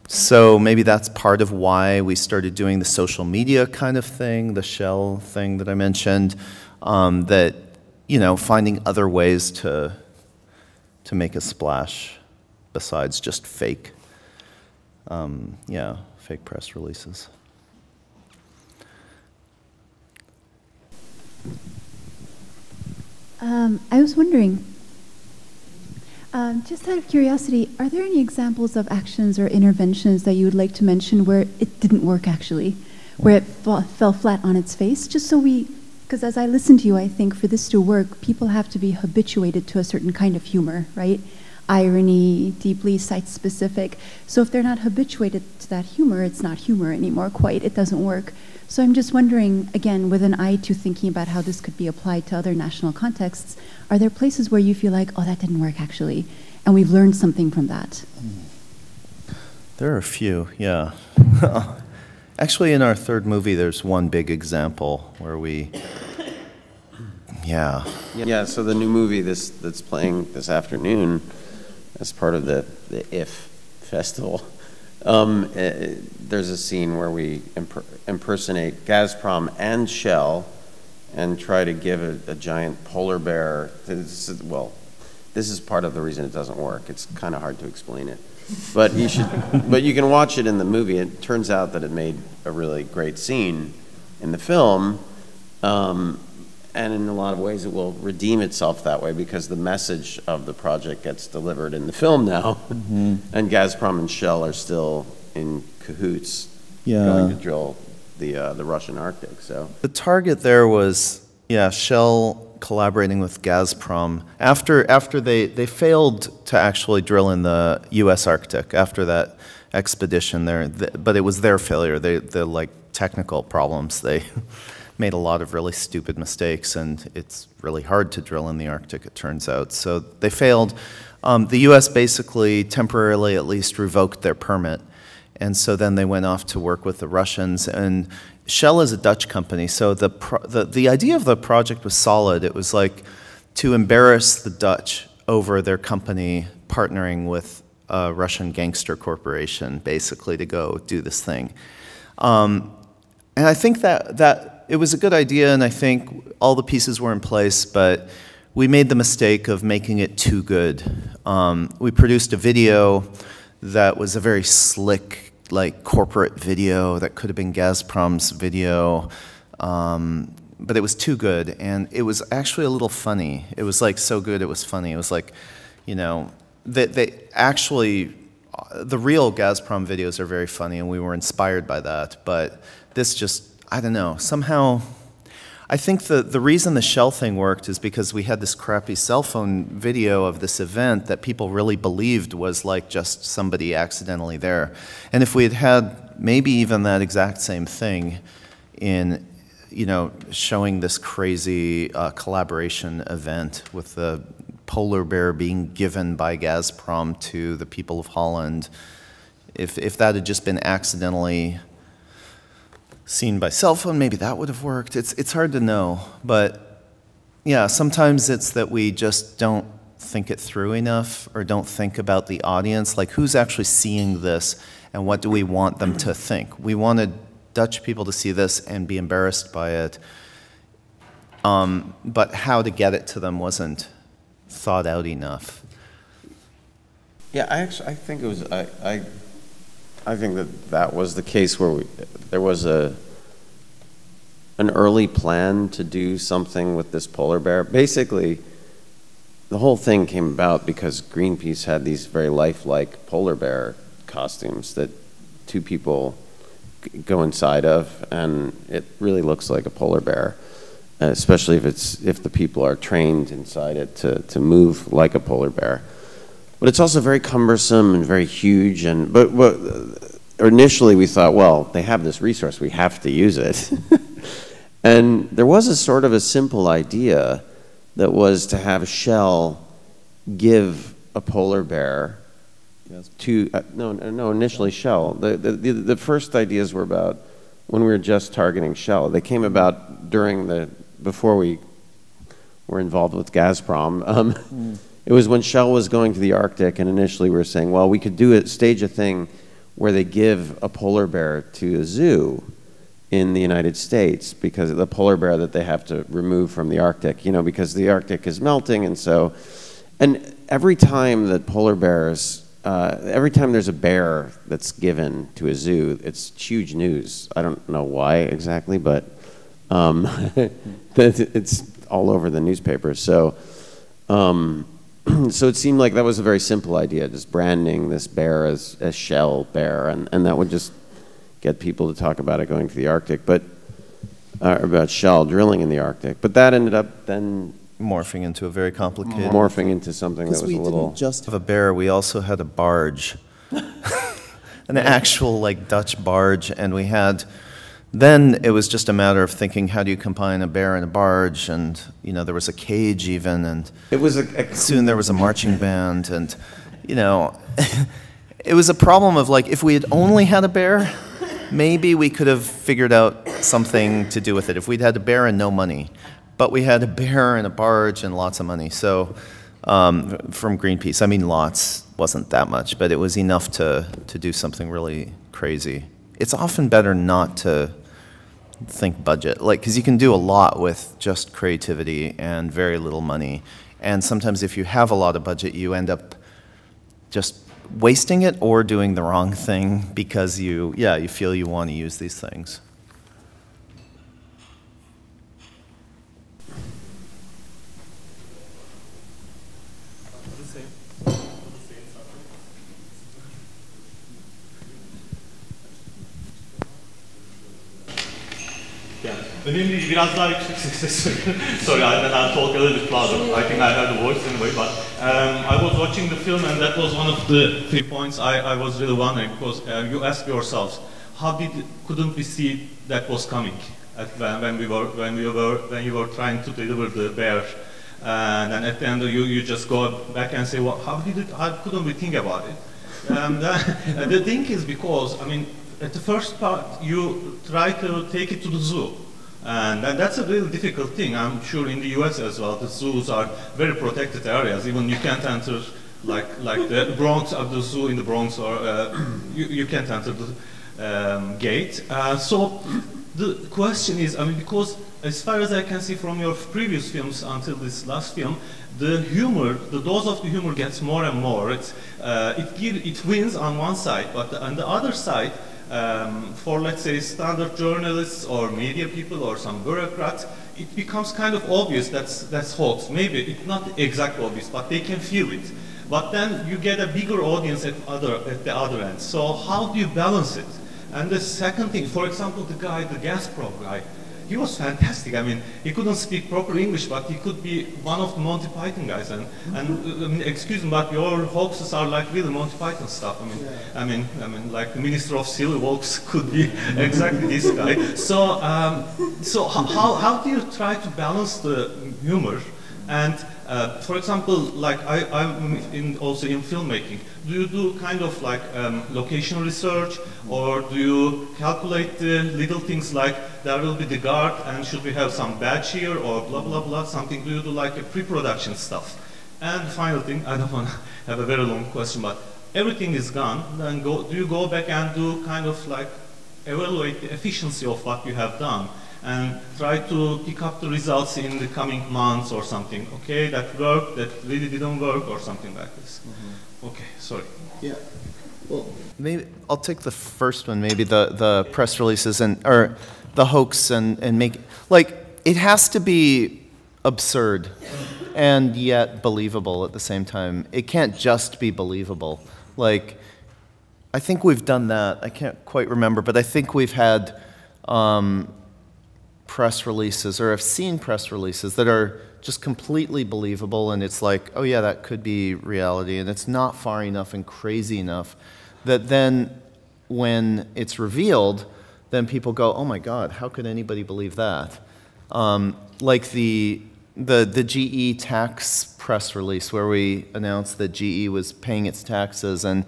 [SPEAKER 2] So maybe that's part of why we started doing the social media kind of thing, the shell thing that I mentioned, finding other ways to make a splash besides just fake, fake press releases.
[SPEAKER 6] I was wondering, just out of curiosity, are there any examples of actions or interventions that you would like to mention where it didn't work actually, where it fell flat on its face? Just so because as I listen to you, I think for this to work, people have to be habituated to a certain kind of humor, right? Irony, deeply site-specific. So if they're not habituated to that humor, it's not humor anymore quite, it doesn't work. So I'm just wondering, again, with an eye to thinking about how this could be applied to other national contexts, are there places where you feel like, oh, that didn't work actually, and we've learned something from that?
[SPEAKER 2] There are a few, yeah. Actually, in our third movie, there's one big example where we, Yeah, so the new movie that's playing this afternoon as part of the IF festival, there's a scene where we impersonate Gazprom and Shell and try to give a giant polar bear. This is part of the reason it doesn't work. It's kind of hard to explain it, but you can watch it in the movie. It turns out that it made a really great scene in the film, and in a lot of ways it will redeem itself that way because the message of the project gets delivered in the film now, and Gazprom and Shell are still in cahoots going to drill the Russian Arctic. So the target there was Shell collaborating with Gazprom after they failed to actually drill in the U.S. Arctic after that expedition there, but it was their failure. The technical problems. They made a lot of really stupid mistakes, and it's really hard to drill in the Arctic, it turns out. So they failed. The U.S. basically, temporarily at least, revoked their permit. And so then they went off to work with the Russians. And Shell is a Dutch company, so the idea of the project was solid. It was like to embarrass the Dutch over their company partnering with a Russian gangster corporation, basically, to go do this thing. And I think that it was a good idea, and I think all the pieces were in place, but we made the mistake of making it too good. We produced a video that was a very slick, corporate video that could have been Gazprom's video, but it was too good, and it was actually a little funny. It was so good it was funny. It was they actually, the real Gazprom videos are very funny, and we were inspired by that, but this just, I don't know, somehow, I think the reason the Shell thing worked is because we had this crappy cell phone video of this event that people really believed was just somebody accidentally there. And if we had had maybe even that exact same thing in, showing this crazy collaboration event with the polar bear being given by Gazprom to the people of Holland, if that had just been accidentally seen by cell phone, maybe that would have worked. It's hard to know, but yeah, sometimes it's that we just don't think it through enough or don't think about the audience, who's actually seeing this and what do we want them to think. We wanted Dutch people to see this and be embarrassed by it, but how to get it to them wasn't thought out enough.
[SPEAKER 3] Yeah, I think it was, I think that was the case where there was an early plan to do something with this polar bear. Basically, the whole thing came about because Greenpeace had these very lifelike polar bear costumes that two people go inside of, and it really looks like a polar bear, especially if the people are trained inside it to move like a polar bear. But it's also very cumbersome and very huge. But initially we thought, well, they have this resource, we have to use it. And there was a sort of a simple idea that was to have Shell give a polar bear to, no, initially Shell. The first ideas were about when we were just targeting Shell. They came about before we were involved with Gazprom. It was when Shell was going to the Arctic, and initially we were saying, well, we could stage a thing where they give a polar bear to a zoo in the United States, because of the polar bear that they have to remove from the Arctic, because the Arctic is melting. And every time that polar bears, every time there's a bear that's given to a zoo, it's huge news. I don't know why exactly, but it's all over the newspapers. So it seemed like that was a very simple idea, just branding this bear as Shell bear, and that would just get people to talk about it going to the Arctic, but about Shell drilling in the Arctic. But that ended up then
[SPEAKER 2] morphing into a very complicated...
[SPEAKER 3] Morphing into something that was a little...
[SPEAKER 2] We didn't just have a bear, we also had a barge. An actual, Dutch barge, and we had... Then it was just a matter of thinking, how do you combine a bear and a barge? And, there was a cage even, and...
[SPEAKER 3] It was
[SPEAKER 2] soon there was a marching band, and, it was a problem of, if we had only had a bear, maybe we could have figured out something to do with it. If we'd had a bear and no money. But we had a bear and a barge and lots of money. So from Greenpeace, I mean lots, wasn't that much, but it was enough to do something really crazy. It's often better not to think budget, because you can do a lot with just creativity and very little money. And sometimes if you have a lot of budget, you end up just wasting it or doing the wrong thing because you feel you want to use these things.
[SPEAKER 7] Önemli değil, biraz daha yüksek sesle söyleyeyim. Sorry, I'll talk a little bit louder. I think I heard the voice anyway, but I was watching the film, and that was one of the 3 points I was really wondering, because you ask yourselves, couldn't we see that was coming when you were trying to deliver the bear, and then at the end you just go back and say, well, how couldn't we think about it? The thing is, because at the first part you try to take it to the zoo. And that's a really difficult thing. I'm sure in the US as well, the zoos are very protected areas. Even you can't enter, like the Bronx, the zoo in the Bronx, or you can't enter the gate. So the question is, because as far as I can see from your previous films until this last film, the humor, the dose of the humor gets more and more. It wins on one side, but on the other side, for, let's say, standard journalists or media people or some bureaucrats, it becomes kind of obvious that's hoax. Maybe it's not exactly obvious, but they can feel it. But then you get a bigger audience at the other end. So how do you balance it? And the second thing, for example, the Gazprom guy, he was fantastic. He couldn't speak proper English, but he could be one of the Monty Python guys. And excuse me, but your hoaxes are like really Monty Python stuff. Like the Minister of Silly Walks could be exactly this guy. So, how do you try to balance the humor? And for example, like I'm also in filmmaking. Do you do kind of like location research, or do you calculate the little things like there will be the guard and should we have some badge here or blah blah blah something? Do you do like a pre-production stuff? And the final thing, I don't want to have a very long question, but everything is gone. Then do you go back and do kind of like evaluate the efficiency of what you have done? and try to pick up the results in the coming months or something. Okay, that worked, that really didn't work, or something like this. Okay, sorry.
[SPEAKER 2] Yeah. Well, maybe I'll take the first one. Maybe the press releases or the hoax and make like it has to be absurd and yet believable at the same time. It can't just be believable. Like, I think we've done that. I can't quite remember, but I think we've had press releases, or I've seen press releases that are just completely believable, and it's like, oh yeah, that could be reality, and it's not far enough and crazy enough that then when it's revealed, then people go, oh my God, how could anybody believe that? Like the GE tax press release where we announced that GE was paying its taxes and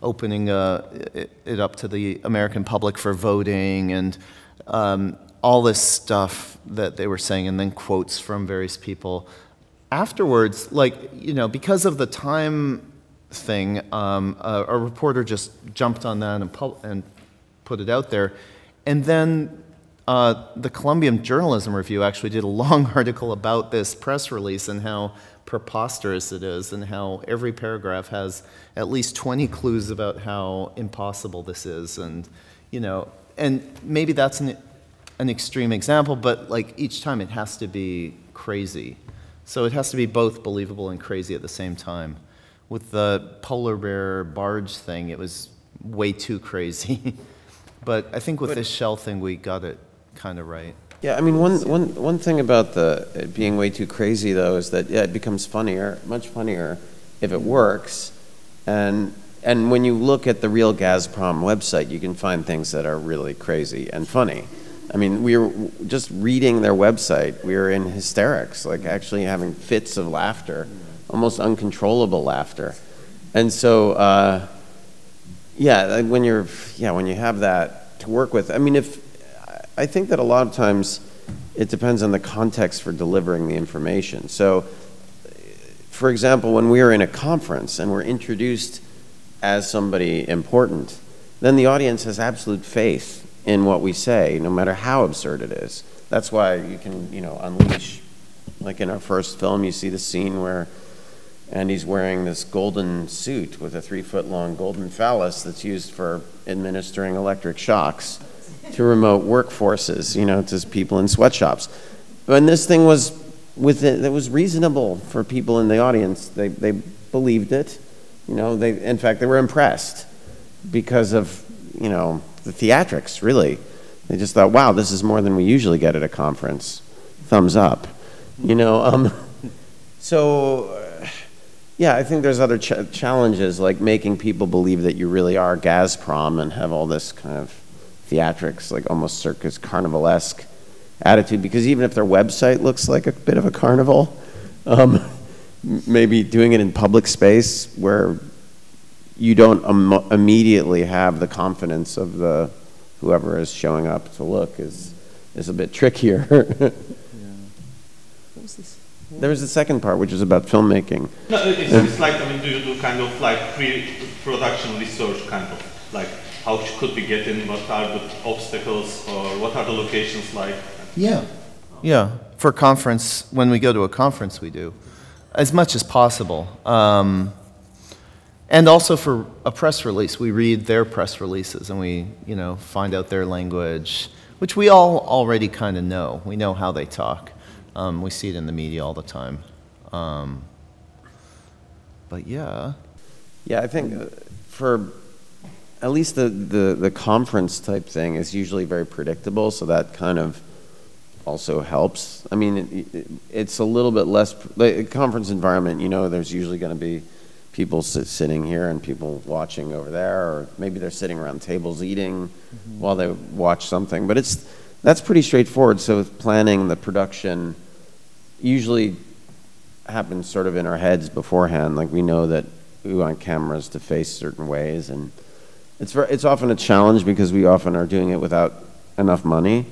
[SPEAKER 2] opening it up to the American public for voting, and all this stuff that they were saying, and then quotes from various people. Afterwards, like, you know, because of the time thing, a reporter just jumped on that and put it out there. And then the Columbian Journalism Review actually did a long article about this press release and how preposterous it is, and how every paragraph has at least 20 clues about how impossible this is. And, you know, and maybe that's an extreme example, but like each time it has to be crazy. So it has to be both believable and crazy at the same time. With the polar bear barge thing, it was way too crazy. But I think with this shell thing, we got it kind of right.
[SPEAKER 3] Yeah, I mean, one thing about it being way too crazy, though, is that, yeah, it becomes funnier, much funnier, if it works. And when you look at the real Gazprom website, you can find things that are really crazy and funny. I mean, we were just reading their website, we were in hysterics, like actually having fits of laughter, almost uncontrollable laughter. And so, yeah, when you have that to work with, I mean, I think that a lot of times it depends on the context for delivering the information. So, for example, when we are in a conference and we're introduced as somebody important, then the audience has absolute faith in what we say, no matter how absurd it is. That's why you can, you know, unleash, like in our first film, you see the scene where Andy's wearing this golden suit with a 3-foot-long golden phallus that's used for administering electric shocks to remote workforces, you know, to people in sweatshops. When this thing was it was reasonable for people in the audience. They believed it, you know. In fact, they were impressed because of, you know, the theatrics. Really, they just thought, wow, this is more than we usually get at a conference. Thumbs up, you know. So. Yeah, I think there's other challenges, like making people believe that you really are Gazprom and have all this kind of theatrics, like almost circus carnivalesque attitude, because even if their website looks like a bit of a carnival, maybe doing it in public space where you don't immediately have the confidence of whoever is showing up to look is a bit trickier. Yeah. What was this? There was the second part, which is about filmmaking.
[SPEAKER 7] No, it's like, I mean, do you do kind of like pre-production research, kind of like how could we get in, what are the obstacles, or what are the locations like?
[SPEAKER 2] Yeah. Yeah, for a conference, when we go to a conference, we do, as much as possible. And also for a press release, we read their press releases and we, you know, find out their language, which we all already kind of know. We know how they talk. We see it in the media all the time. But yeah.
[SPEAKER 3] Yeah, I think for at least the conference type thing is usually very predictable, so that kind of also helps. I mean, it's a little bit less, like a conference environment, you know, there's usually going to be people sitting here and people watching over there, or maybe they're sitting around tables eating while they watch something. But that's pretty straightforward. So with planning, the production usually happens sort of in our heads beforehand. Like we know that we want cameras to face certain ways, and it's often a challenge because we often are doing it without enough money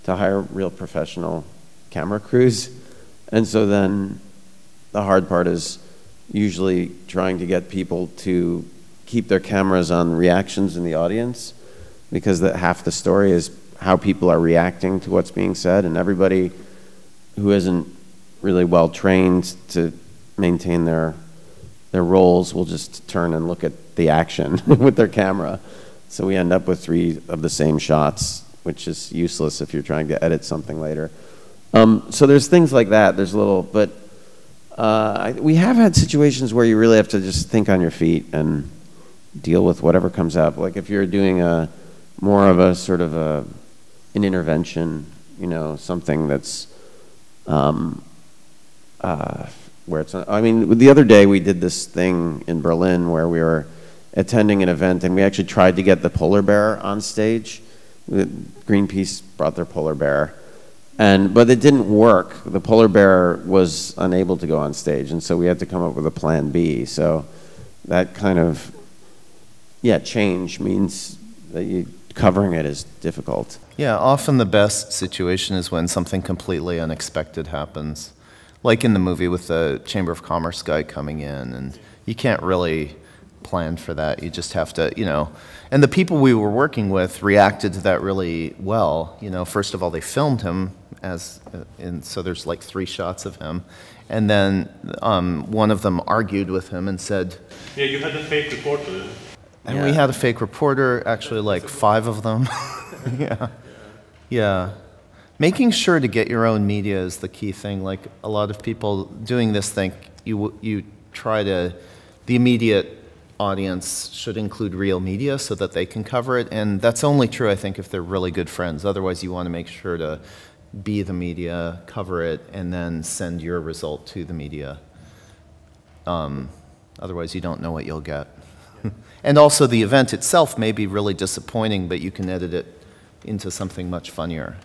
[SPEAKER 3] to hire real professional camera crews. And so then the hard part is usually trying to get people to keep their cameras on reactions in the audience, because half the story is how people are reacting to what's being said, and everybody who isn't really well trained to maintain their roles will just turn and look at the action with their camera. So we end up with 3 of the same shots, which is useless if you're trying to edit something later. So there's things like that. There's little, but we have had situations where you really have to just think on your feet and deal with whatever comes up. Like if you're doing more of a sort of an intervention, you know, something that's where it's. I mean, the other day we did this thing in Berlin where we were attending an event and we actually tried to get the polar bear on stage. Greenpeace brought their polar bear, but it didn't work. The polar bear was unable to go on stage, and so we had to come up with a plan B. So that kind of change means that covering it is difficult.
[SPEAKER 2] Yeah, often the best situation is when something completely unexpected happens. Like in the movie with the Chamber of Commerce guy coming in, and you can't really plan for that. You just have to, you know, and the people we were working with reacted to that really well. You know, first of all, they filmed him and so there's like 3 shots of him. And then one of them argued with him and said...
[SPEAKER 7] Yeah, you had a fake reporter.
[SPEAKER 2] And we had a fake reporter, actually like 5 of them. Yeah. Making sure to get your own media is the key thing. Like a lot of people doing this think you try to, the immediate audience should include real media so that they can cover it. And that's only true, I think, if they're really good friends. Otherwise, you want to make sure to be the media, cover it, and then send your result to the media. Otherwise, you don't know what you'll get. And also, the event itself may be really disappointing, but you can edit it into something much funnier.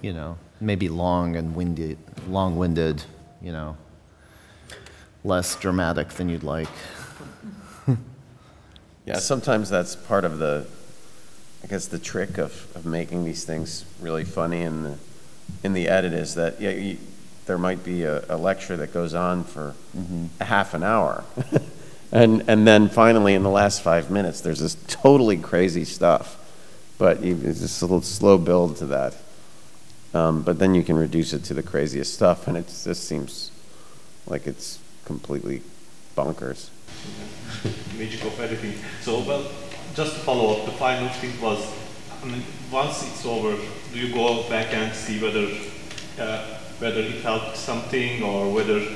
[SPEAKER 2] You know, maybe long-winded, you know, less dramatic than you'd like.
[SPEAKER 3] Yeah, sometimes that's part of the, I guess, the trick of making these things really funny in the edit is that there might be a lecture that goes on for a half an hour. and then finally in the last 5 minutes there's this totally crazy stuff. But it's just a little slow build to that. But then you can reduce it to the craziest stuff, and it just seems like it's completely bonkers.
[SPEAKER 7] Magic of editing. So, well, just to follow up, the final thing was, I mean, once it's over, do you go back and see whether it helped something, or whether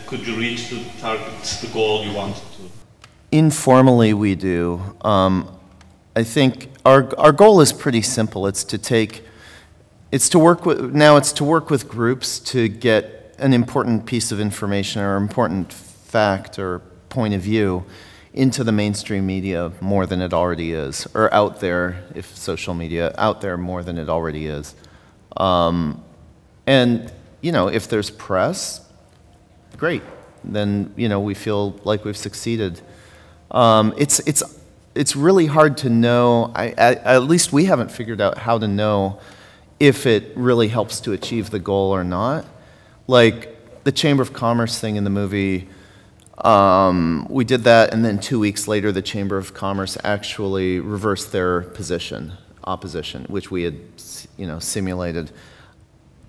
[SPEAKER 7] could you reach the target, the goal you wanted to?
[SPEAKER 2] Informally, we do. I think our goal is pretty simple. It's to work with groups to get an important piece of information or important fact or point of view into the mainstream media more than it already is, or out there, if social media, out there more than it already is. And, you know, if there's press, great. Then, you know, we feel like we've succeeded. It's really hard to know, at least we haven't figured out how to know if it really helps to achieve the goal or not. Like the Chamber of Commerce thing in the movie, we did that, and then 2 weeks later the Chamber of Commerce actually reversed their opposition, which we had, you know, simulated.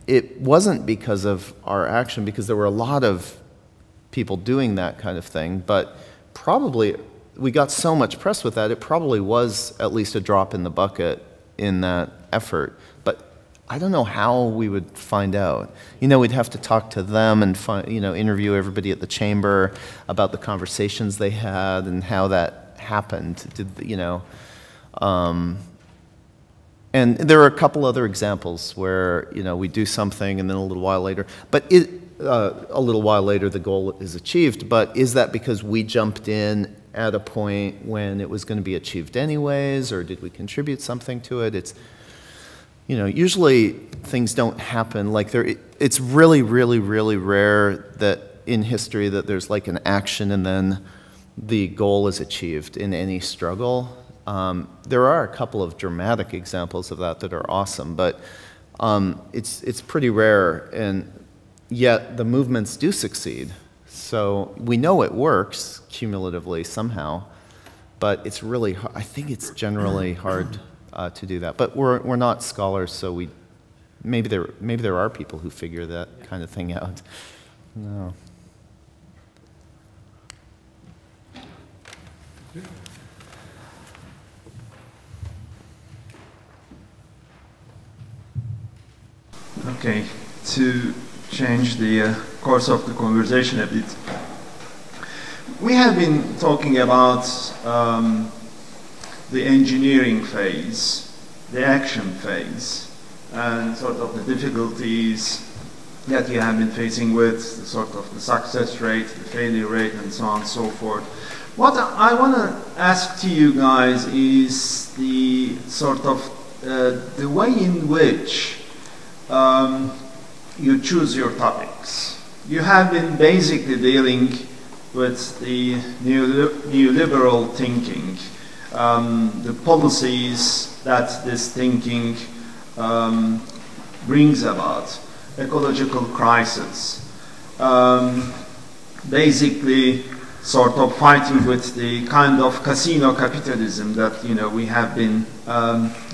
[SPEAKER 2] It wasn't because of our action, because there were a lot of people doing that kind of thing, but probably we got so much press with that, it probably was at least a drop in the bucket in that effort. But I don't know how we would find out. You know, we'd have to talk to them and interview everybody at the chamber about the conversations they had and how that happened. And there are a couple other examples where, you know, we do something and then a little while later, the goal is achieved. But is that because we jumped in at a point when it was going to be achieved anyways, or did we contribute something to it? It's, you know, usually things don't happen like it's really, really, really rare that in history that there's like an action and then the goal is achieved in any struggle. There are a couple of dramatic examples of that are awesome, but it's pretty rare, and yet the movements do succeed. So we know it works cumulatively somehow, but it's really, I think it's generally hard to do that. But we're not scholars, so maybe there are people who figure that kind of thing out. No.
[SPEAKER 8] Okay, to change the course of the conversation a bit. We have been talking about the engineering phase, the action phase, and sort of the difficulties that you have been facing with, sort of the success rate, the failure rate, and so on and so forth. What I want to ask to you guys is the sort of the way in which you choose your topics. You have been basically dealing with the neoliberal thinking, the policies that this thinking brings about, ecological crisis, basically sort of fighting with the kind of casino capitalism that we have been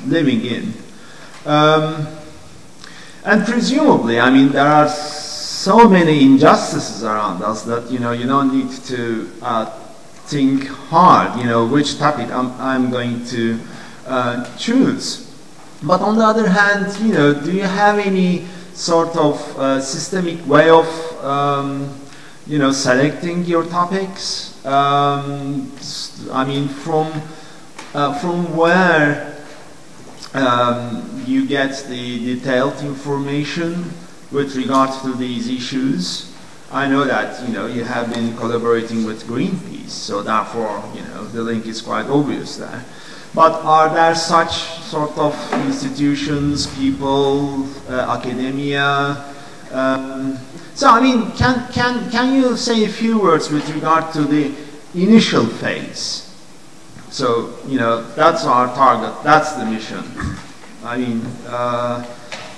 [SPEAKER 8] living in. And presumably, I mean, there are so many injustices around us that you don't need to think hard, which topic I'm going to choose. But on the other hand, do you have any sort of systemic way of selecting your topics? I mean, from where you get the detailed information with regard to these issues? I know that you have been collaborating with Greenpeace, so therefore the link is quite obvious there. But are there such sort of institutions, people, academia? So I mean, can you say a few words with regard to the initial phase? So that's our target. That's the mission. I mean,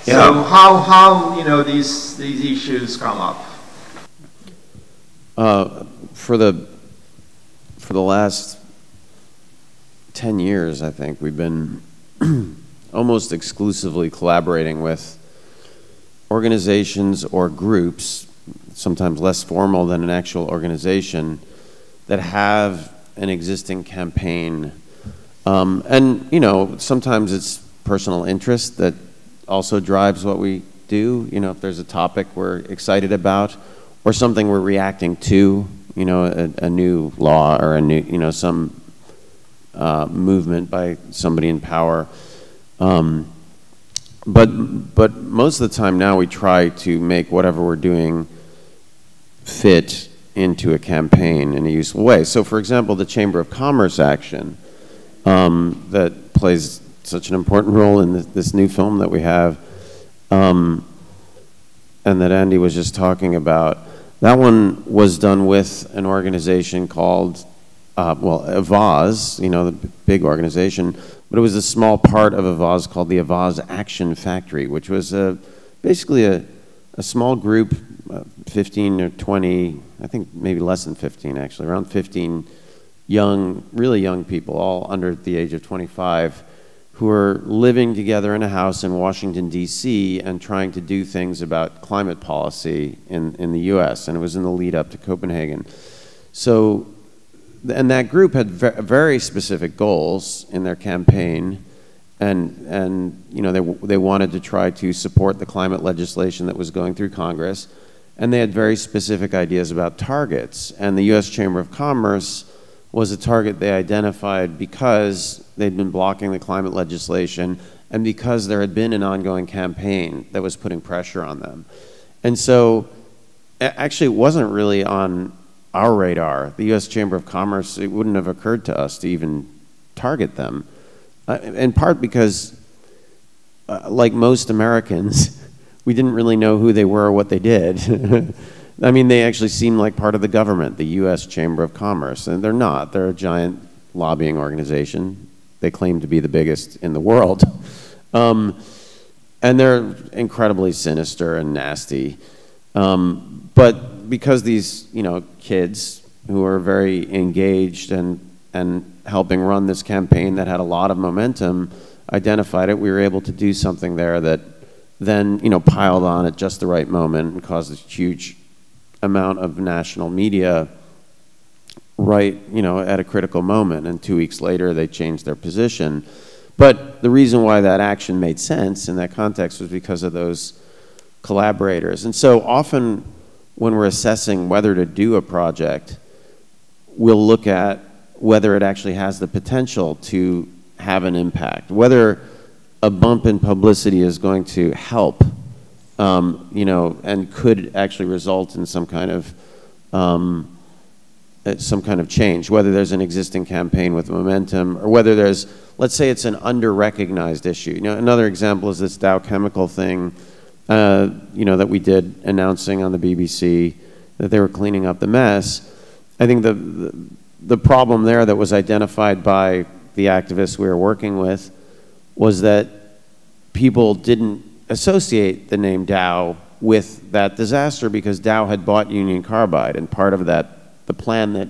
[SPEAKER 8] so how these issues come up?
[SPEAKER 3] For the last 10 years, I think we've been almost exclusively collaborating with organizations or groups, sometimes less formal than an actual organization, that have an existing campaign. And sometimes it's personal interest that also drives what we do. If there's a topic we're excited about, or something we're reacting to, a new law or a new, some movement by somebody in power. But most of the time now we try to make whatever we're doing fit into a campaign in a useful way. So for example, the Chamber of Commerce action that plays such an important role in this new film that we have, and that Andy was just talking about, that one was done with an organization called, Avaaz, the big organization, but it was a small part of Avaaz called the Avaaz Action Factory, which was basically a small group, 15 or 20, I think maybe less than 15 actually, around 15 really young people, all under the age of 25, who were living together in a house in Washington, D.C. and trying to do things about climate policy in the U.S., and it was in the lead up to Copenhagen. So, and that group had very specific goals in their campaign, and they wanted to try to support the climate legislation that was going through Congress, and they had very specific ideas about targets. And the U.S. Chamber of Commerce was a target they identified because they'd been blocking the climate legislation and because there had been an ongoing campaign that was putting pressure on them. And so actually it wasn't really on our radar. The U.S. Chamber of Commerce, it wouldn't have occurred to us to even target them, in part because, like most Americans, we didn't really know who they were or what they did. I mean, they actually seem like part of the government, the U.S. Chamber of Commerce, and they're not. They're a giant lobbying organization. They claim to be the biggest in the world. And they're incredibly sinister and nasty. But because these, kids who are very engaged and helping run this campaign that had a lot of momentum, identified it, we were able to do something there that then, you know, piled on at just the right moment and caused a huge amount of national media right, you know, at a critical moment. And 2 weeks later, they changed their position. But the reason why that action made sense in that context was because of those collaborators. And so often when we're assessing whether to do a project, we'll look at whether it actually has the potential to have an impact, whether a bump in publicity is going to help, you know, and could actually result in some kind of change, whether there's an existing campaign with momentum or whether there's, let's say it's an under-recognized issue. You know, another example is this Dow Chemical thing, you know, that we did announcing on the BBC that they were cleaning up the mess. I think the problem there that was identified by the activists we were working with was that people didn't associate the name Dow with that disaster because Dow had bought Union Carbide, and part of that, the plan that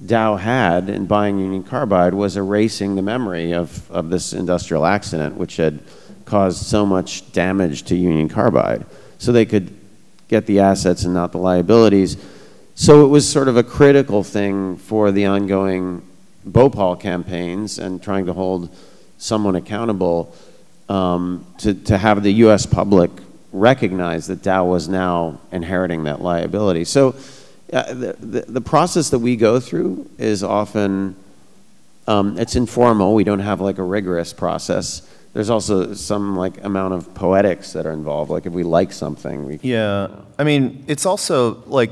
[SPEAKER 3] Dow had in buying Union Carbide was erasing the memory of this industrial accident which had caused so much damage to Union Carbide, so they could get the assets and not the liabilities. So it was sort of a critical thing for the ongoing Bhopal campaigns and trying to hold someone accountable to have the US public recognize that Dow was now inheriting that liability. So the process that we go through is often, it's informal. We don't have like a rigorous process. There's also some like amount of poetics that are involved. Like if we like something, we
[SPEAKER 2] yeah. I mean, it's also like,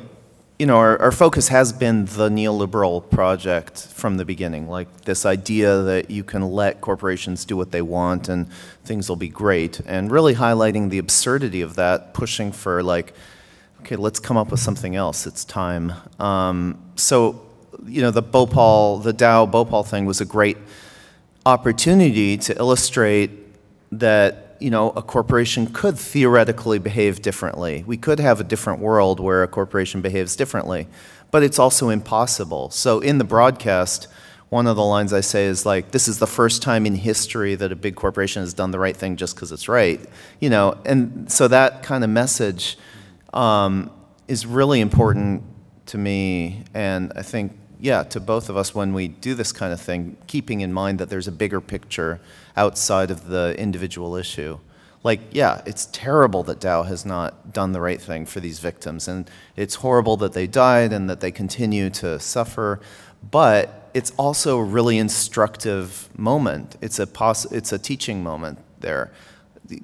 [SPEAKER 2] you know, our focus has been the neoliberal project from the beginning, like this idea that you can let corporations do what they want and things will be great, and really highlighting the absurdity of that, pushing for like, okay, let's come up with something else, it's time. So, you know, the Dow Bhopal thing was a great opportunity to illustrate that, you know, a corporation could theoretically behave differently. We could have a different world where a corporation behaves differently, but it's also impossible. So in the broadcast, one of the lines I say is like, this is the first time in history that a big corporation has done the right thing just because it's right. You know, and so that kind of message is really important to me, and I think, yeah, to both of us when we do this kind of thing, keeping in mind that there's a bigger picture outside of the individual issue. Like, yeah, it's terrible that Dow has not done the right thing for these victims, and it's horrible that they died and that they continue to suffer, but it's also a really instructive moment. It's a teaching moment there.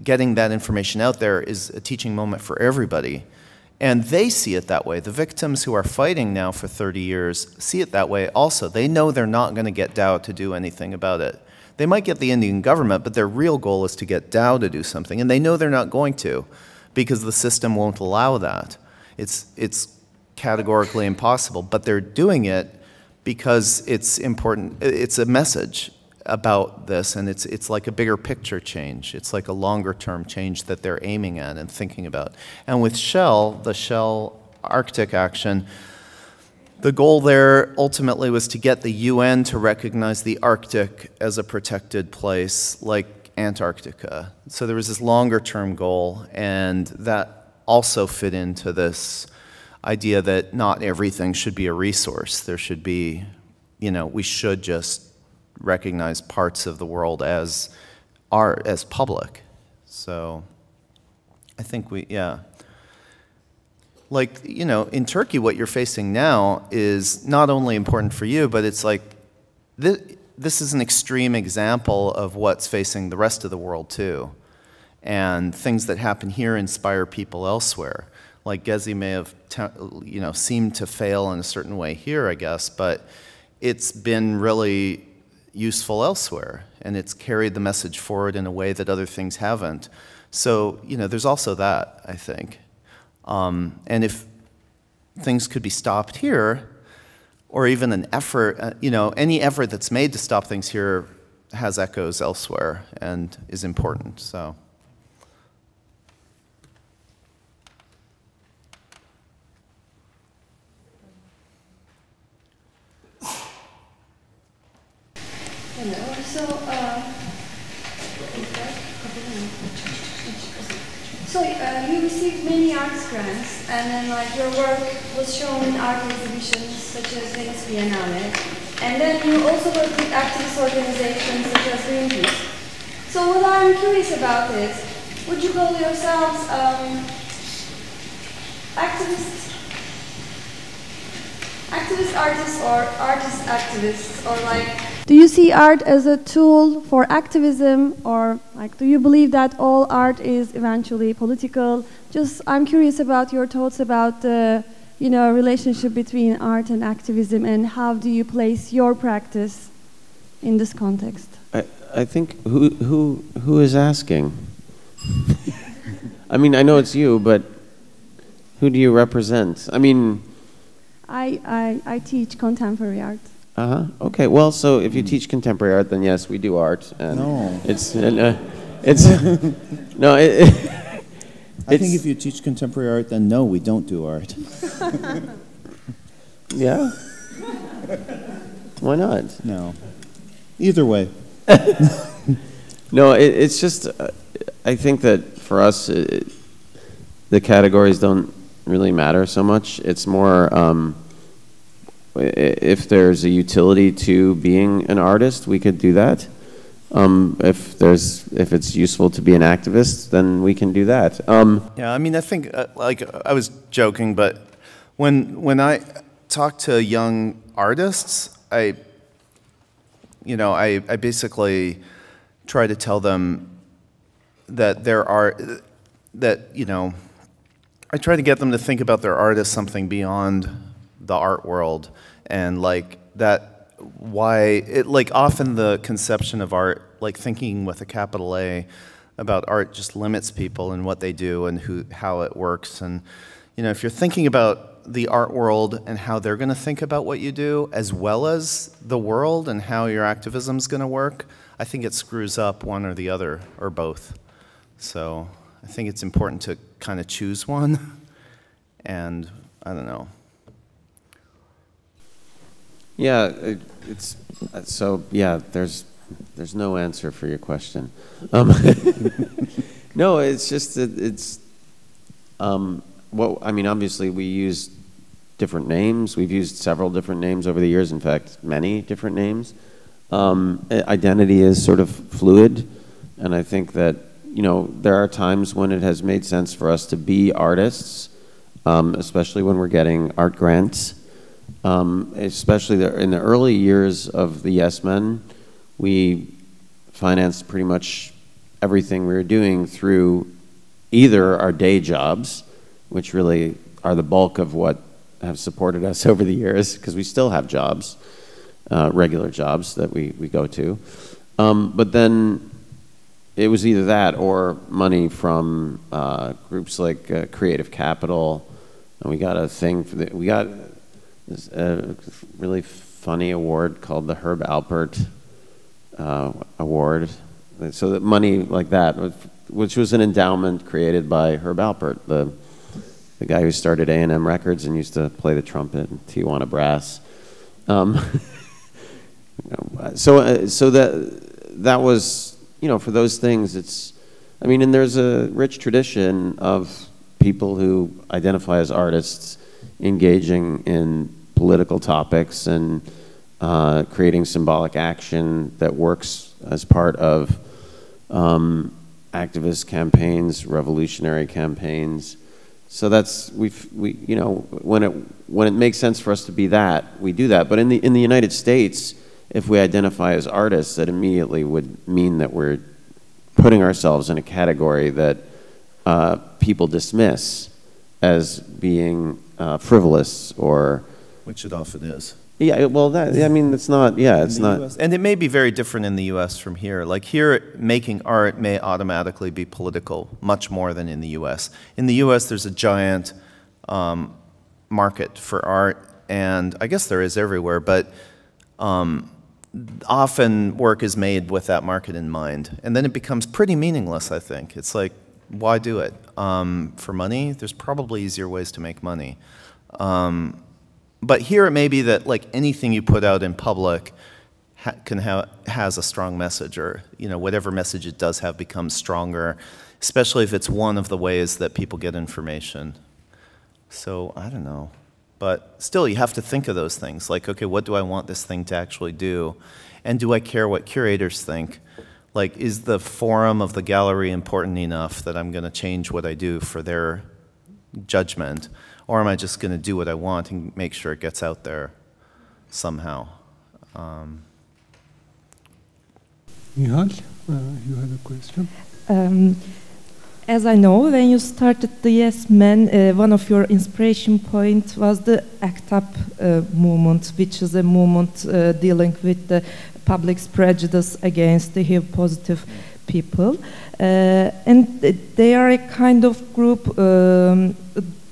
[SPEAKER 2] Getting that information out there is a teaching moment for everybody. And they see it that way. The victims who are fighting now for 30 years see it that way also. They know they're not going to get Dow to do anything about it. They might get the Indian government, but their real goal is to get Dow to do something. And they know they're not going to because the system won't allow that. It's categorically impossible, but they're doing it because it's important. It's a message about this, and it's like a bigger picture change. It's like a longer term change that they're aiming at and thinking about. And with Shell, the Shell Arctic action, the goal there ultimately was to get the UN to recognize the Arctic as a protected place like Antarctica. So there was this longer term goal, and that also fit into this idea that not everything should be a resource. There should be, you know, we should just recognize parts of the world as public. So I think yeah. Like, you know, in Turkey, what you're facing now is not only important for you, but it's like, this is an extreme example of what's facing the rest of the world too. And things that happen here inspire people elsewhere. Like Gezi may have, you know, seemed to fail in a certain way here, I guess, but it's been really useful elsewhere, and it's carried the message forward in a way that other things haven't. So, you know, there's also that, I think. And if things could be stopped here, or even an effort, you know, any effort that's made to stop things here has echoes elsewhere and is important, so.
[SPEAKER 9] Hello. So So you received many arts grants, and then like your work was shown in art exhibitions such as Venice Biennale, and then you also worked with activist organizations such as Greenpeace. So what I'm curious about is, would you call yourselves activist artists or artist activists, or like, do you see art as a tool for activism, or like, do you believe that all art is eventually political? Just, I'm curious about your thoughts about the, you know, relationship between art and activism, and how do you place your practice in this context?
[SPEAKER 3] I think who is asking? I mean, I know it's you, but who do you represent? I mean,
[SPEAKER 9] I teach contemporary art.
[SPEAKER 3] Okay. Well, so if you teach contemporary art, then yes, we do art. And
[SPEAKER 10] no.
[SPEAKER 3] It's no.
[SPEAKER 10] I think if you teach contemporary art, then no, we don't do art.
[SPEAKER 3] Yeah. Why not?
[SPEAKER 10] No. Either way.
[SPEAKER 3] No, it's just. I think that for us, the categories don't really matter so much. It's more. If there's a utility to being an artist, we could do that. If it's useful to be an activist, then we can do that.
[SPEAKER 2] Yeah, I mean, I think like I was joking, but when I talk to young artists, I basically try to tell them that I try to get them to think about their art as something beyond the art world, and like that, why it, like, often the conception of art, like thinking with a capital A about art, just limits people and what they do and how it works. And if you're thinking about the art world and how they're going to think about what you do, as well as the world and how your activism's going to work, I think it screws up one or the other, or both. So I think it's important to kind of choose one, and I don't know.
[SPEAKER 3] Yeah, it's so. Yeah, there's no answer for your question. No, it's just that it's. Well, I mean, obviously, we use different names. We've used several different names over the years. In fact, many different names. Identity is sort of fluid, and I think that there are times when it has made sense for us to be artists, especially when we're getting art grants. Especially in the early years of the Yes Men, we financed pretty much everything we were doing through either our day jobs, which really are the bulk of what have supported us over the years, because we still have jobs, regular jobs that we go to. But then it was either that or money from groups like Creative Capital, and we got a thing for we got a really funny award called the Herb Alpert Award. So that money like that, which was an endowment created by Herb Alpert, the guy who started A&M Records and used to play the trumpet in Tijuana Brass. So that was, for those things, it's, I mean, and there's a rich tradition of people who identify as artists engaging in political topics and creating symbolic action that works as part of activist campaigns, revolutionary campaigns. So that's when it makes sense for us to be that, we do that. But in the United States, if we identify as artists, that immediately would mean that we're putting ourselves in a category that people dismiss as being frivolous, or
[SPEAKER 2] which it often is.
[SPEAKER 3] Yeah, well, I mean, it's not. Yeah, it's not.
[SPEAKER 2] US, and it may be very different in the U.S. from here. Like here, making art may automatically be political, much more than in the U.S. In the U.S., there's a giant market for art, and I guess there is everywhere, but often work is made with that market in mind, and then it becomes pretty meaningless, I think. It's like, why do it? For money? There's probably easier ways to make money. But here it may be that like anything you put out in public has a strong message, or whatever message it does have becomes stronger, especially if it's one of the ways that people get information. So I don't know, but still you have to think of those things, like, okay, what do I want this thing to actually do, and do I care what curators think? Like, is the forum of the gallery important enough that I'm going to change what I do for their judgment, or am I just going to do what I want and make sure it gets out there somehow?
[SPEAKER 1] Nihal, you had a question?
[SPEAKER 11] As I know, when you started the Yes Men, one of your inspiration points was the ACT UP movement, which is a movement dealing with the public's prejudice against the HIV-positive people. And they are a kind of group,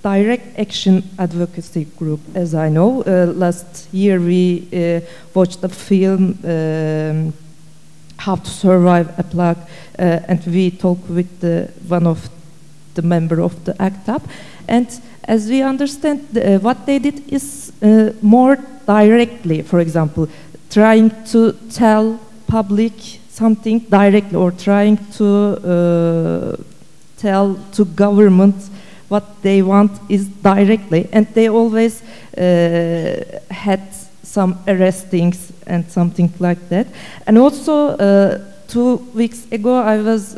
[SPEAKER 11] direct action advocacy group, as I know. Last year we watched a film, How to Survive a Plague, and we talked with one of the members of the ACT UP. And as we understand, what they did is more directly, for example, trying to tell public something directly, or trying to tell to government what they want is directly, and they always had some arrestings and something like that. And also 2 weeks ago I was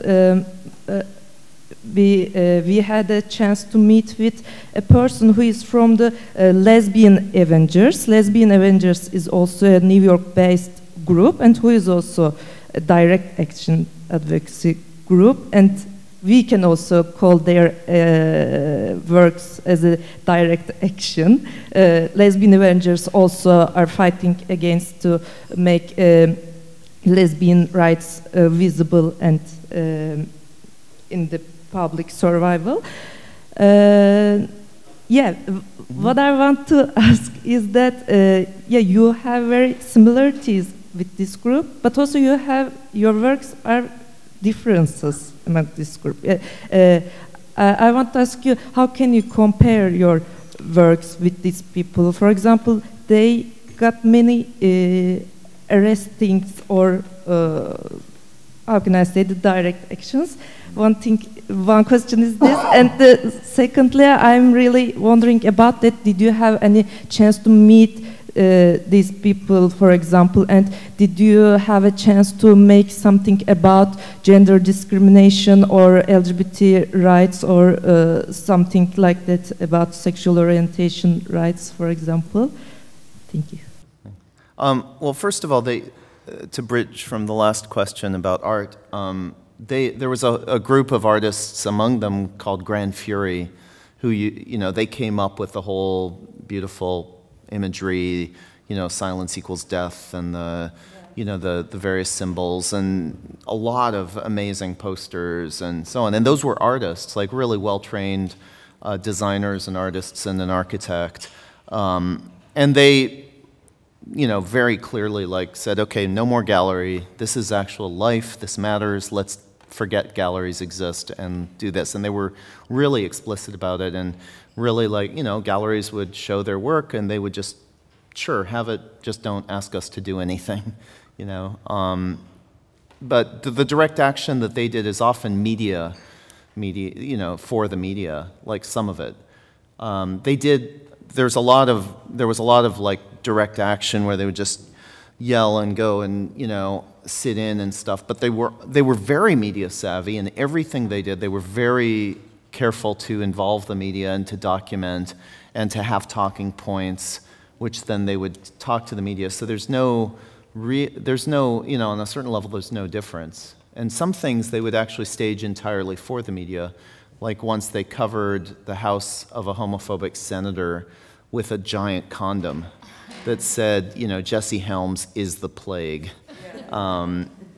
[SPEAKER 11] we had a chance to meet with a person who is from the Lesbian Avengers. Lesbian Avengers is also a New York-based group, and who is also a direct action advocacy group, and we can also call their works as a direct action. Lesbian Avengers also are fighting against to make lesbian rights visible and in the public survival. What I want to ask is that you have very similarities with this group, but also your works are differences among this group. I want to ask you, how can you compare your works with these people? For example, they got many arrestings, or how can I say, the direct actions. One question is this, and secondly, I'm really wondering about that. Did you have any chance to meet these people, for example, and did you have a chance to make something about gender discrimination or LGBT rights, or something like that about sexual orientation rights, for example? Thank you.
[SPEAKER 2] Well, first of all, to bridge from the last question about art, there was a group of artists among them called Grand Fury, who they came up with the whole beautiful imagery, silence equals death, and the various symbols, and a lot of amazing posters and so on. And those were artists, like really well-trained designers and artists and an architect. And they, very clearly said, okay, no more gallery. This is actual life. This matters. Let's forget galleries exist and do this. And they were really explicit about it, and really galleries would show their work and they would just, sure, have it, just don't ask us to do anything, But the direct action that they did is often media, for the media, like some of it. There was a lot of direct action where they would just yell and go and, sit in and stuff, but they were very media savvy, and everything they did, they were very careful to involve the media and to document and to have talking points, which then they would talk to the media. So there's no, on a certain level, there's no difference. And some things they would actually stage entirely for the media. Like once they covered the house of a homophobic senator with a giant condom that said, Jesse Helms is the plague.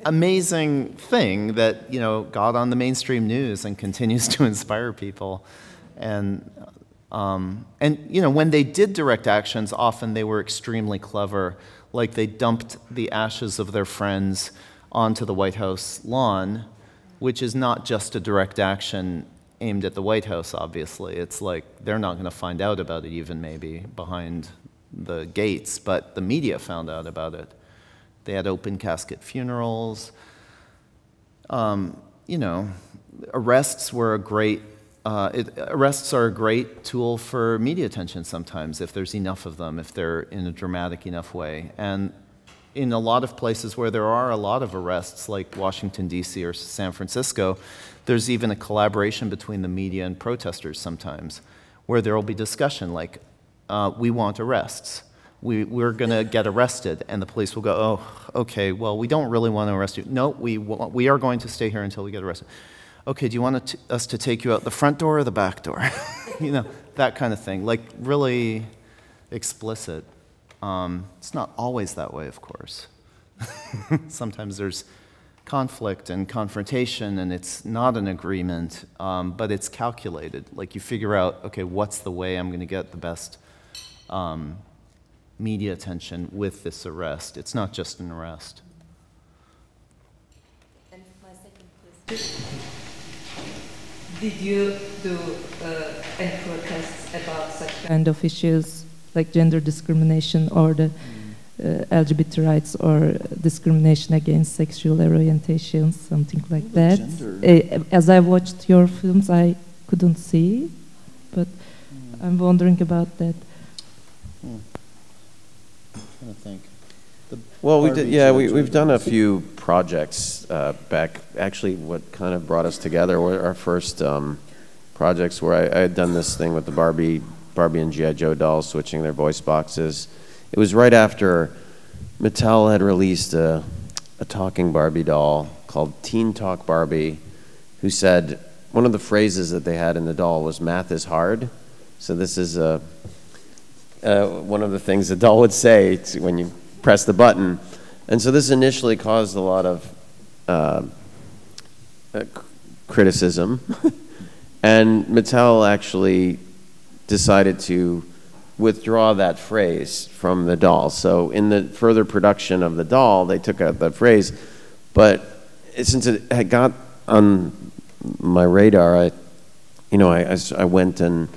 [SPEAKER 2] Amazing thing that, got on the mainstream news and continues to inspire people. And when they did direct actions, often they were extremely clever. Like they dumped the ashes of their friends onto the White House lawn, which is not just a direct action aimed at the White House, obviously. It's like they're not going to find out about it even maybe behind the gates, but the media found out about it. They had open casket funerals. You know, arrests were a great, arrests are a great tool for media attention sometimes, if there's enough of them, if they're in a dramatic enough way. And in a lot of places where there are a lot of arrests, like Washington, D.C. or San Francisco, there's even a collaboration between the media and protesters sometimes, where there will be discussion like, we want arrests. We're going to get arrested, and the police will go, oh, okay, well, we don't really want to arrest you. No, we are going to stay here until we get arrested. Okay, do you want us to take you out the front door or the back door? You know, that kind of thing, like really explicit. It's not always that way, of course. Sometimes there's conflict and confrontation, and it's not an agreement, but it's calculated. Like you figure out, okay, what's the way I'm going to get the best media attention with this arrest. It's not just an arrest.
[SPEAKER 11] And my second question, did you do any protests about such kind of issues like gender discrimination or the LGBT rights or discrimination against sexual orientations, something like that? As I watched your films, I couldn't see, but I'm wondering about that.
[SPEAKER 10] I think.
[SPEAKER 3] Well, we did. Yeah, we've done a few projects back. Actually, what kind of brought us together were our first projects, where I had done this thing with the Barbie and G.I. Joe dolls switching their voice boxes. It was right after Mattel had released a talking Barbie doll called Teen Talk Barbie, who said one of the phrases that they had in the doll was "math is hard." So this is one of the things the doll would say when you press the button. And so this initially caused a lot of criticism. And Mattel actually decided to withdraw that phrase from the doll. So in the further production of the doll, they took out that phrase. But since it had got on my radar, I went and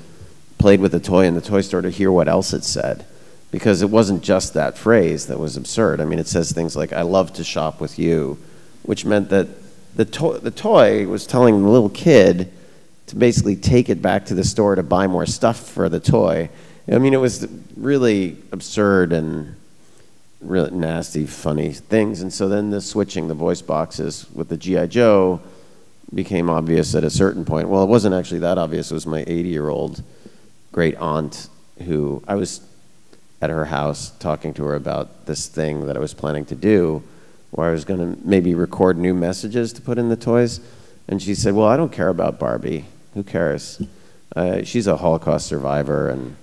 [SPEAKER 3] played with the toy, and the toy started to hear what else it said, because it wasn't just that phrase that was absurd. I mean, it says things like, "I love to shop with you," which meant that the toy was telling the little kid to basically take it back to the store to buy more stuff for the toy. I mean, it was really absurd and really nasty, funny things. And so then the switching the voice boxes with the G.I. Joe became obvious at a certain point. Well, it wasn't actually that obvious. It was my 80-year-old great aunt, who I was at her house talking to her about this thing that I was planning to do, where I was going to maybe record new messages to put in the toys. And she said, "Well, I don't care about Barbie. Who cares? She's a Holocaust survivor." And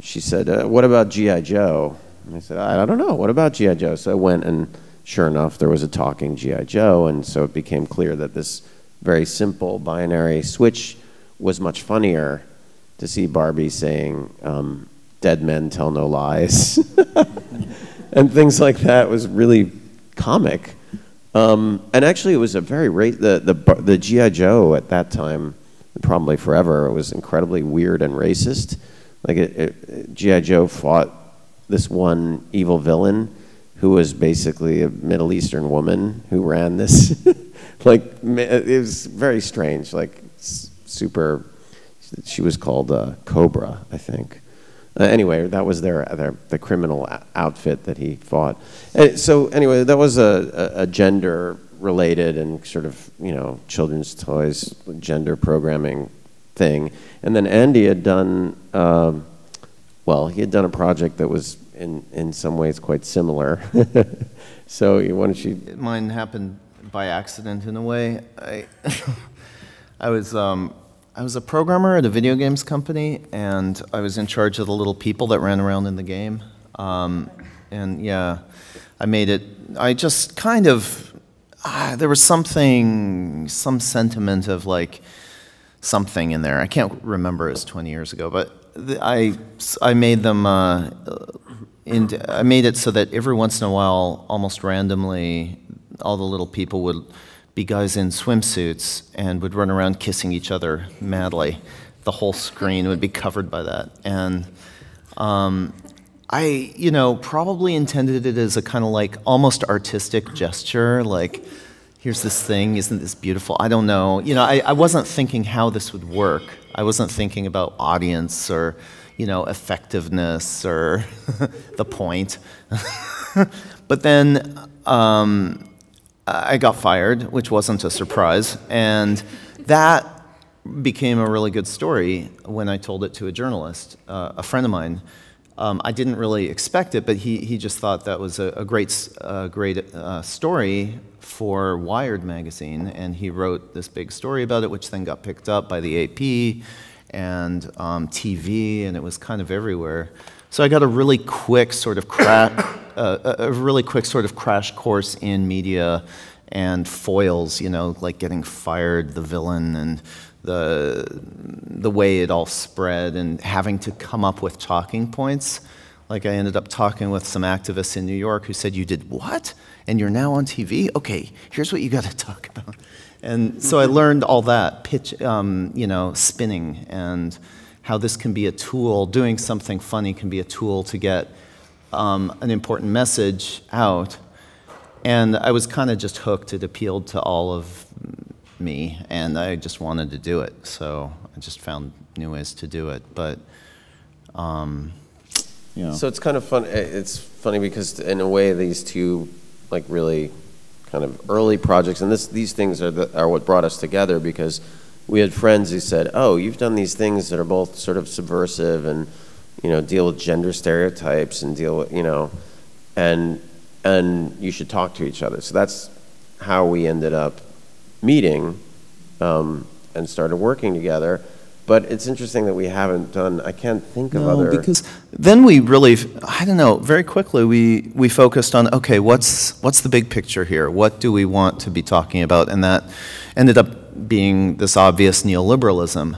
[SPEAKER 3] she said, "What about G.I. Joe?" And I said, "I don't know. What about G.I. Joe?" So I went, and sure enough, there was a talking G.I. Joe. And so it became clear that this very simple binary switch was much funnier to see Barbie saying, "Dead men tell no lies," and things like that was really comic. And actually, it was a very the G.I. Joe at that time, probably forever, it was incredibly weird and racist. Like G.I. Joe fought this one evil villain who was basically a Middle Eastern woman who ran this. It was very strange, like super. She was called Cobra, I think. Anyway, that was the criminal outfit that he fought. And so anyway, that was a gender-related and sort of, children's toys, gender programming thing. And then Andy had done, he had done a project that was in some ways quite similar. So why don't you?
[SPEAKER 2] Mine happened by accident in a way. I was a programmer at a video games company, and I was in charge of the little people that ran around in the game. And yeah, I made it. I just kind of, there was some sentiment of like something in there. I can't remember, it was 20 years ago, but I made them, I made it so that every once in a while, almost randomly, all the little people would be guys in swimsuits and would run around kissing each other madly. The whole screen would be covered by that. And I, probably intended it as a kind of like almost artistic gesture, like, here's this thing, isn't this beautiful? I don't know. I wasn't thinking how this would work. I wasn't thinking about audience or, effectiveness or the point. But then I got fired, which wasn't a surprise. And that became a really good story when I told it to a journalist, a friend of mine. I didn't really expect it, but he just thought that was a great story for Wired magazine, and he wrote this big story about it, which then got picked up by the AP and TV, and it was kind of everywhere. So I got a really quick sort of crash course in media and foils, like getting fired, the villain, and the way it all spread, and having to come up with talking points. Like I ended up talking with some activists in New York who said, "You did what? And you're now on TV? Okay, here's what you got to talk about." And so I learned all that, spinning, and how this can be a tool, doing something funny can be a tool to get an important message out. And I was kind of just hooked. It appealed to all of me, and I just wanted to do it. So I just found new ways to do it. But,
[SPEAKER 3] So it's kind of fun. It's funny because in a way these two, like, really kind of early projects, and these things are what brought us together, because we had friends who said, "Oh, you've done these things that are both sort of subversive and, deal with gender stereotypes and deal with, and you should talk to each other." So that's how we ended up meeting and started working together. But it's interesting that we haven't done, I can't think of other...
[SPEAKER 2] because then we really, I don't know, very quickly we focused on, okay, what's the big picture here? What do we want to be talking about? And that ended up being this obvious neoliberalism.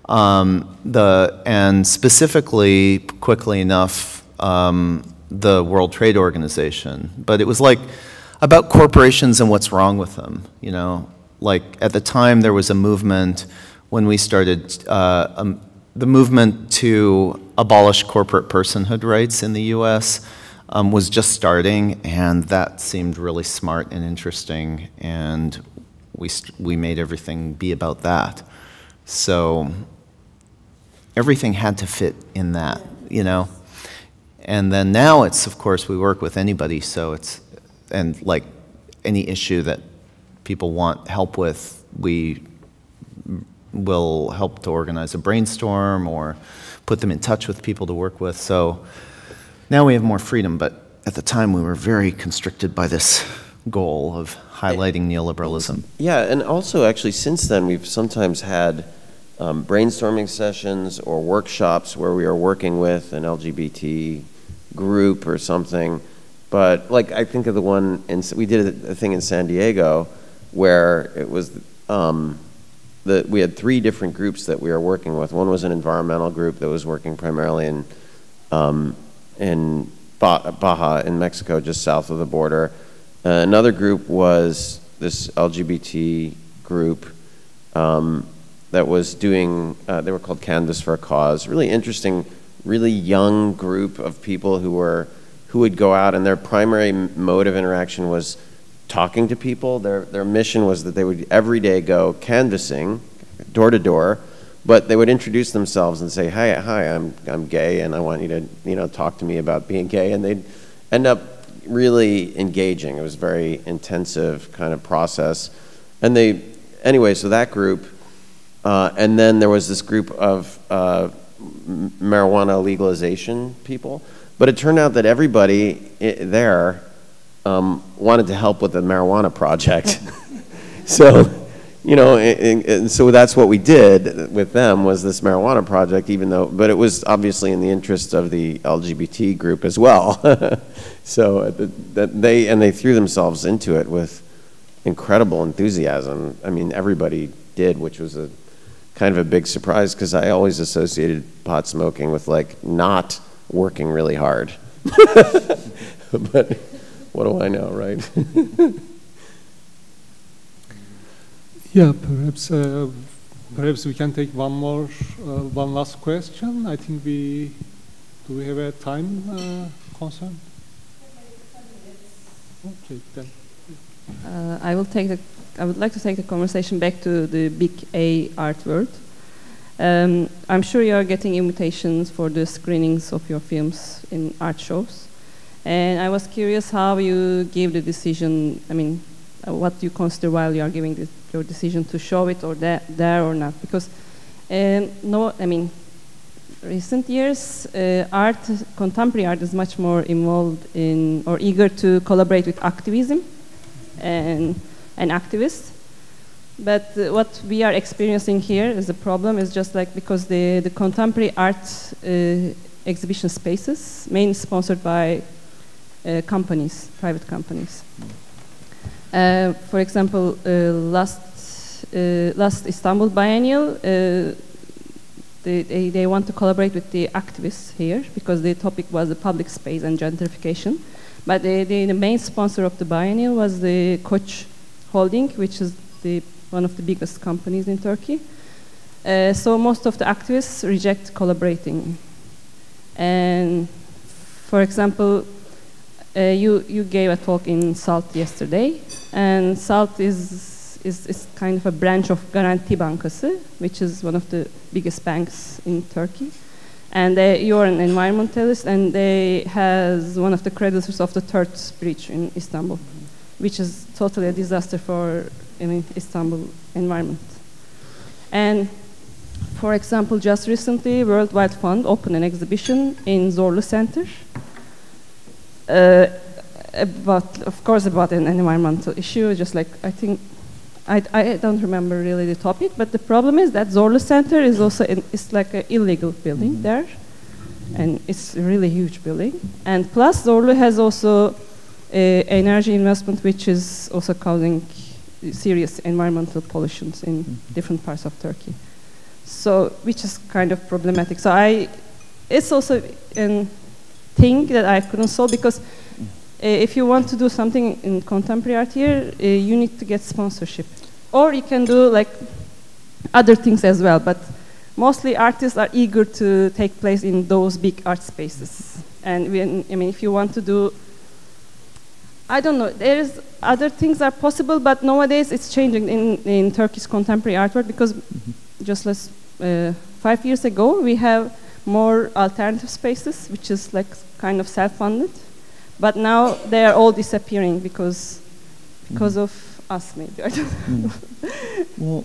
[SPEAKER 2] And specifically, quickly enough, the World Trade Organization. But it was like about corporations and what's wrong with them, Like at the time there was a movement when we started, the movement to abolish corporate personhood rights in the US was just starting, and that seemed really smart and interesting, and we made everything be about that. So everything had to fit in that, And then now it's, of course, we work with anybody, so it's, and like any issue that people want help with, we will help to organize a brainstorm or put them in touch with people to work with. So now we have more freedom, but at the time we were very constricted by this goal of highlighting neoliberalism.
[SPEAKER 3] Yeah, and also actually since then we've sometimes had brainstorming sessions or workshops where we are working with an LGBT group or something. But like I think of the one, we did a thing in San Diego where it was, we had 3 different groups that we were working with. One was an environmental group that was working primarily in Baja in Mexico, just south of the border. Another group was this LGBT group that was doing, they were called Canvas for a Cause. Really interesting, really young group of people who would go out, and their primary mode of interaction was talking to people. Their mission was that they would every day go canvassing, door to door, but they would introduce themselves and say, "Hi, I'm gay, and I want you to talk to me about being gay," and they'd end up really engaging. It was a very intensive kind of process, and anyway, so that group, and then there was this group of marijuana legalization people, but it turned out that everybody there wanted to help with the marijuana project. So, and so that's what we did with them, was this marijuana project, but it was obviously in the interest of the LGBT group as well. So they threw themselves into it with incredible enthusiasm. I mean, everybody did, which was a kind of a big surprise, because I always associated pot smoking with like not working really hard. But what do I know, right?
[SPEAKER 1] Yeah, perhaps we can take one last question. I think we Do we have a time concern? Okay, then.
[SPEAKER 12] I would like to take the conversation back to the big A art world. I'm sure you are getting invitations for the screenings of your films in art shows. And I was curious how you gave the decision, I mean, what you consider while you are giving your decision to show it or there or not. Because, recent years, contemporary art is much more involved in or eager to collaborate with activism and activists. But what we are experiencing here as a problem is just like because the contemporary art exhibition spaces, mainly sponsored by companies, private companies. For example, last Istanbul Biennial, they want to collaborate with the activists here because the topic was the public space and gentrification. But the main sponsor of the biennial was the Koç Holding, which is one of the biggest companies in Turkey. So most of the activists reject collaborating. And for example, you gave a talk in SALT yesterday, and SALT is kind of a branch of Garanti Bankası, which is one of the biggest banks in Turkey. And you are an environmentalist, and they has one of the creditors of the third bridge in Istanbul, which is totally a disaster for Istanbul environment. And for example, just recently, World Wide Fund opened an exhibition in Zorlu Center about an environmental issue, just like I don't remember really the topic, but the problem is that Zorlu Center is also it's like an illegal building there, and it's a really huge building. And plus, Zorlu has also energy investment, which is also causing serious environmental pollutions in different parts of Turkey. So, which is kind of problematic. So it's also a thing that I couldn't solve because if you want to do something in contemporary art here, you need to get sponsorship. Or you can do like other things as well, but mostly artists are eager to take place in those big art spaces. And if you want to do, I don't know, other things are possible, but nowadays it's changing in Turkish contemporary artwork because just 5 years ago we have more alternative spaces, which is like kind of self-funded. But now they are all disappearing because of us, maybe. I don't know.
[SPEAKER 2] Well,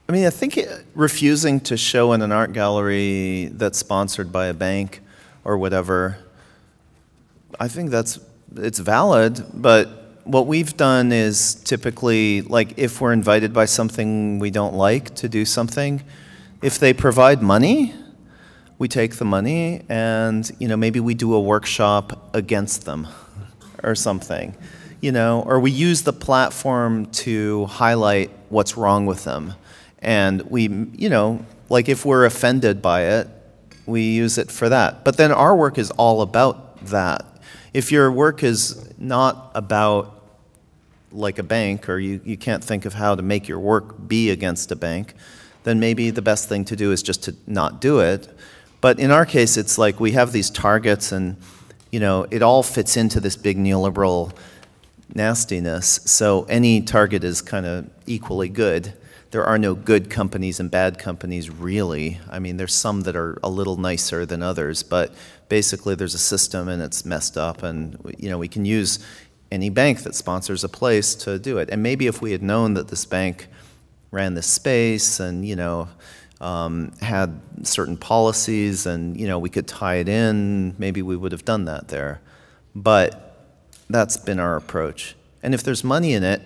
[SPEAKER 2] I mean, I think refusing to show in an art gallery that's sponsored by a bank or whatever, I think it's valid. But what we've done is typically, like, if we're invited by something we don't like to do something, if they provide money, we take the money and, maybe we do a workshop against them or something, or we use the platform to highlight what's wrong with them. And we, like if we're offended by it, we use it for that. But then our work is all about that. If your work is not about like a bank, or you can't think of how to make your work be against a bank, then maybe the best thing to do is just to not do it. But in our case, it's like we have these targets and, it all fits into this big neoliberal nastiness. So any target is kind of equally good. There are no good companies and bad companies, really. I mean, there's some that are a little nicer than others, but basically there's a system and it's messed up, and, we can use any bank that sponsors a place to do it. And maybe if we had known that this bank ran this space and, had certain policies and, we could tie it in, maybe we would have done that there. But that's been our approach. And if there's money in it,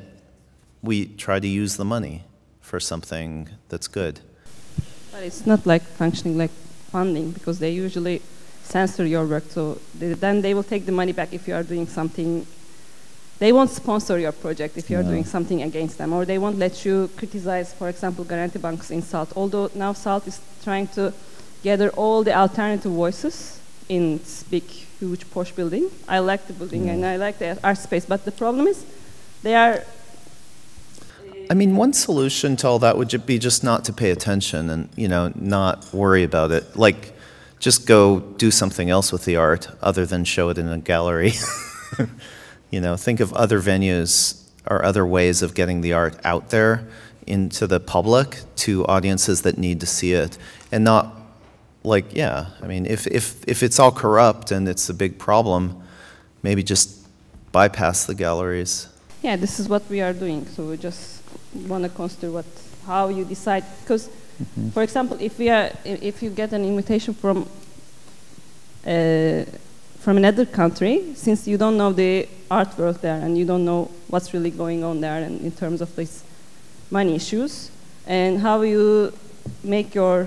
[SPEAKER 2] we try to use the money for something that's good.
[SPEAKER 12] But it's not like functioning like funding, because they usually censor your work, so then they will take the money back if you are doing something. They won't sponsor your project if you're doing something against them, or they won't let you criticize, for example, Garanti Banks in SALT. Although now SALT is trying to gather all the alternative voices in this big, huge, posh building. I like the building and I like the art space, but the problem is they are...
[SPEAKER 2] I mean, one solution to all that would be just not to pay attention and, not worry about it. Like, just go do something else with the art other than show it in a gallery. You know, think of other venues or other ways of getting the art out there into the public to audiences that need to see it, and not like, yeah, I mean, if it's all corrupt and it's a big problem, maybe just bypass the galleries.
[SPEAKER 12] Yeah, this is what we are doing. So we just want to consider how you decide, because, for example, if you get an invitation from another country, since you don't know the art world there and you don't know what's really going on there, and in terms of these money issues, and how you make your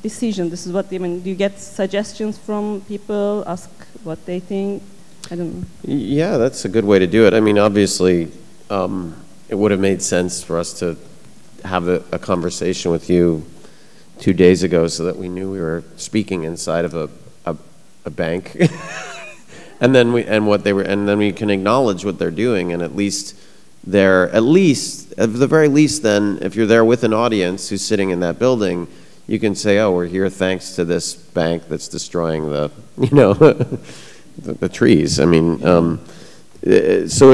[SPEAKER 12] decision. This is what I mean. Do you get suggestions from people? Ask what they think. I don't know.
[SPEAKER 3] Yeah, that's a good way to do it. I mean, obviously, it would have made sense for us to have a conversation with you 2 days ago, so that we knew we were speaking inside of a bank, and then we can acknowledge what they're doing, and at the very least, then, if you're there with an audience who's sitting in that building, you can say, "Oh, we're here thanks to this bank that's destroying the, you know, the trees." I mean, so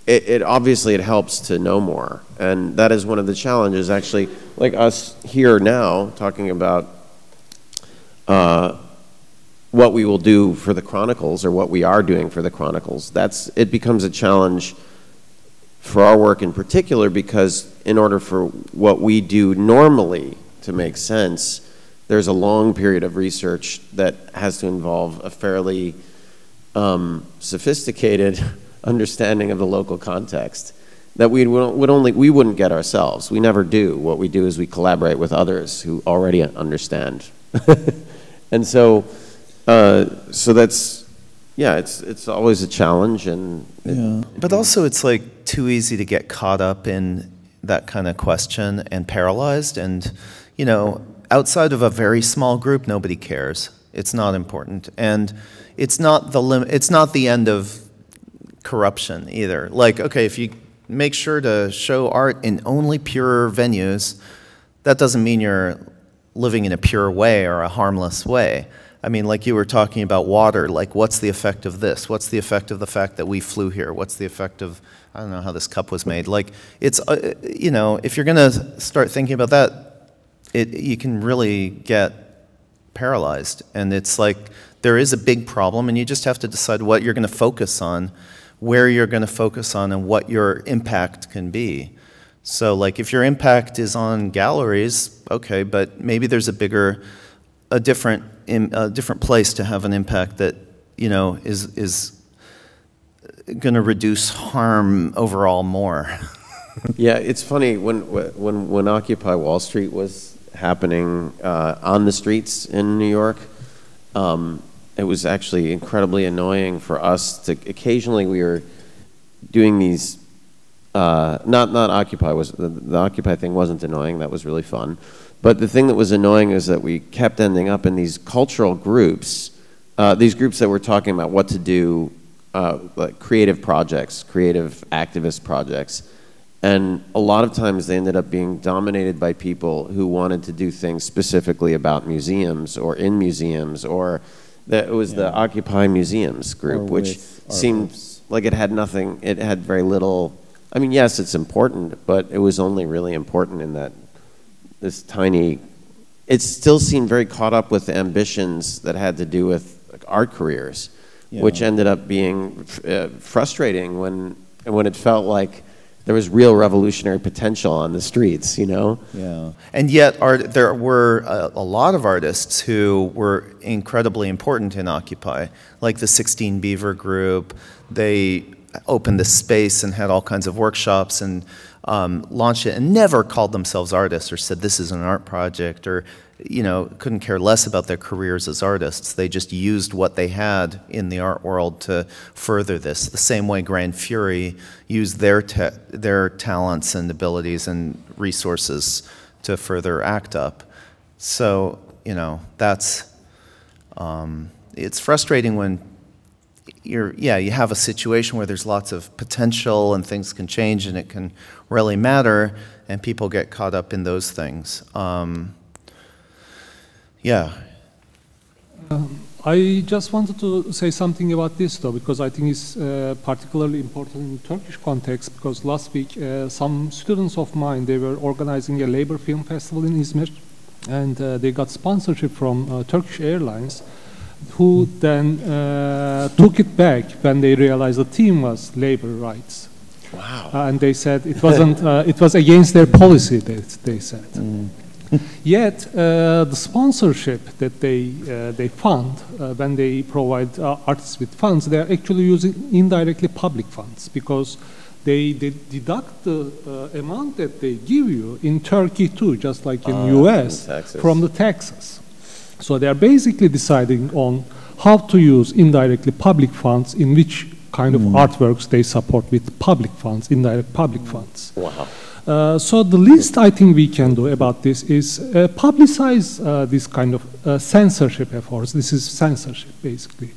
[SPEAKER 3] it obviously it helps to know more, and that is one of the challenges. Actually, like us here now talking about what we will do for the Chronicles, or what we are doing for the Chronicles. It becomes a challenge for our work in particular, because in order for what we do normally to make sense, there's a long period of research that has to involve a fairly sophisticated understanding of the local context that we wouldn't get ourselves. We never do. What we do is we collaborate with others who already understand. And so that's, yeah, it's always a challenge, and
[SPEAKER 2] but also it's like too easy to get caught up in that kind of question and paralyzed, and you know, outside of a very small group, nobody cares. It's not important, and it's not the end of corruption either. Like, okay, if you make sure to show art in only pure venues, that doesn't mean you're living in a pure way or a harmless way. I mean, like you were talking about water, like what's the effect of this? What's the effect of the fact that we flew here? What's the effect of, I don't know how this cup was made. Like, it's, you know, if you're going to start thinking about that, you can really get paralyzed. And it's like, there is a big problem, and you just have to decide what you're going to focus on, where you're going to focus on, and what your impact can be. So, like, if your impact is on galleries, okay, but maybe there's a different place to have an impact that, you know, is going to reduce harm overall more.
[SPEAKER 3] Yeah, it's funny, when Occupy Wall Street was happening on the streets in New York, it was actually incredibly annoying for us to, occasionally we were doing these, not Occupy, the Occupy thing wasn't annoying, that was really fun. But the thing that was annoying is that we kept ending up in these cultural groups, these groups that were talking about what to do, like creative projects, creative activist projects. And a lot of times they ended up being dominated by people who wanted to do things specifically about museums or in museums, or it was the Occupy Museums group, which seemed like it had nothing, it had very little, I mean, yes, it's important, but it was only really important in that this tiny, it still seemed very caught up with ambitions that had to do with like, art careers, which ended up being frustrating when it felt like there was real revolutionary potential on the streets, you know?
[SPEAKER 2] Yeah. And yet there were a lot of artists who were incredibly important in Occupy, like the 16 Beaver group. They opened the space and had all kinds of workshops and launched it, and never called themselves artists or said this is an art project, or, you know, couldn't care less about their careers as artists. They just used what they had in the art world to further this, the same way Grand Fury used their talents and abilities and resources to further ACT UP. So, you know, that's, it's frustrating when you have a situation where there's lots of potential and things can change and it can really matter, and people get caught up in those things. Yeah,
[SPEAKER 1] I just wanted to say something about this, though, because I think it's particularly important in Turkish context, because last week some students of mine, they were organizing a labor film festival in Izmir, and they got sponsorship from Turkish Airlines, who then took it back when they realized the theme was labor rights.
[SPEAKER 3] Wow.
[SPEAKER 1] And they said it wasn't, it was against their policy, they said. Yet, the sponsorship that they fund, when they provide artists with funds, they are actually using indirectly public funds, because they deduct the amount that they give you in Turkey too, just like in US, from the taxes. So they are basically deciding on how to use indirectly public funds, in which kind of artworks they support with public funds, indirect public funds.
[SPEAKER 3] Wow.
[SPEAKER 1] So the least I think we can do about this is publicize this kind of censorship efforts. This is censorship, basically.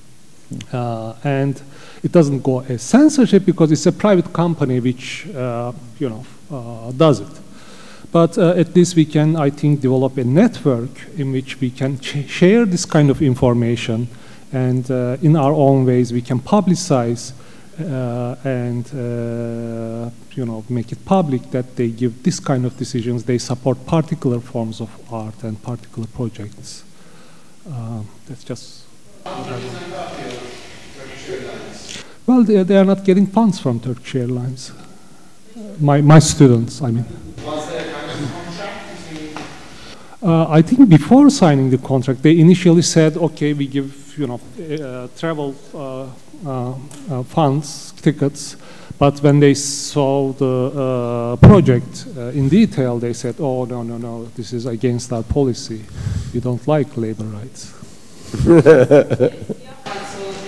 [SPEAKER 1] And it doesn't go as censorship because it's a private company which, does it. But at least we can, I think, develop a network in which we can share this kind of information, and in our own ways we can publicize and make it public that they give this kind of decisions. They support particular forms of art and particular projects. That's just. Well, they are not getting funds from Turkish Airlines. My students, I mean.
[SPEAKER 13] Was there a kind of contract between?
[SPEAKER 1] I think before signing the contract, they initially said, okay, we give travel funds, tickets, but when they saw the project in detail, they said, oh, no, this is against our policy. We don't like labor rights.
[SPEAKER 13] So they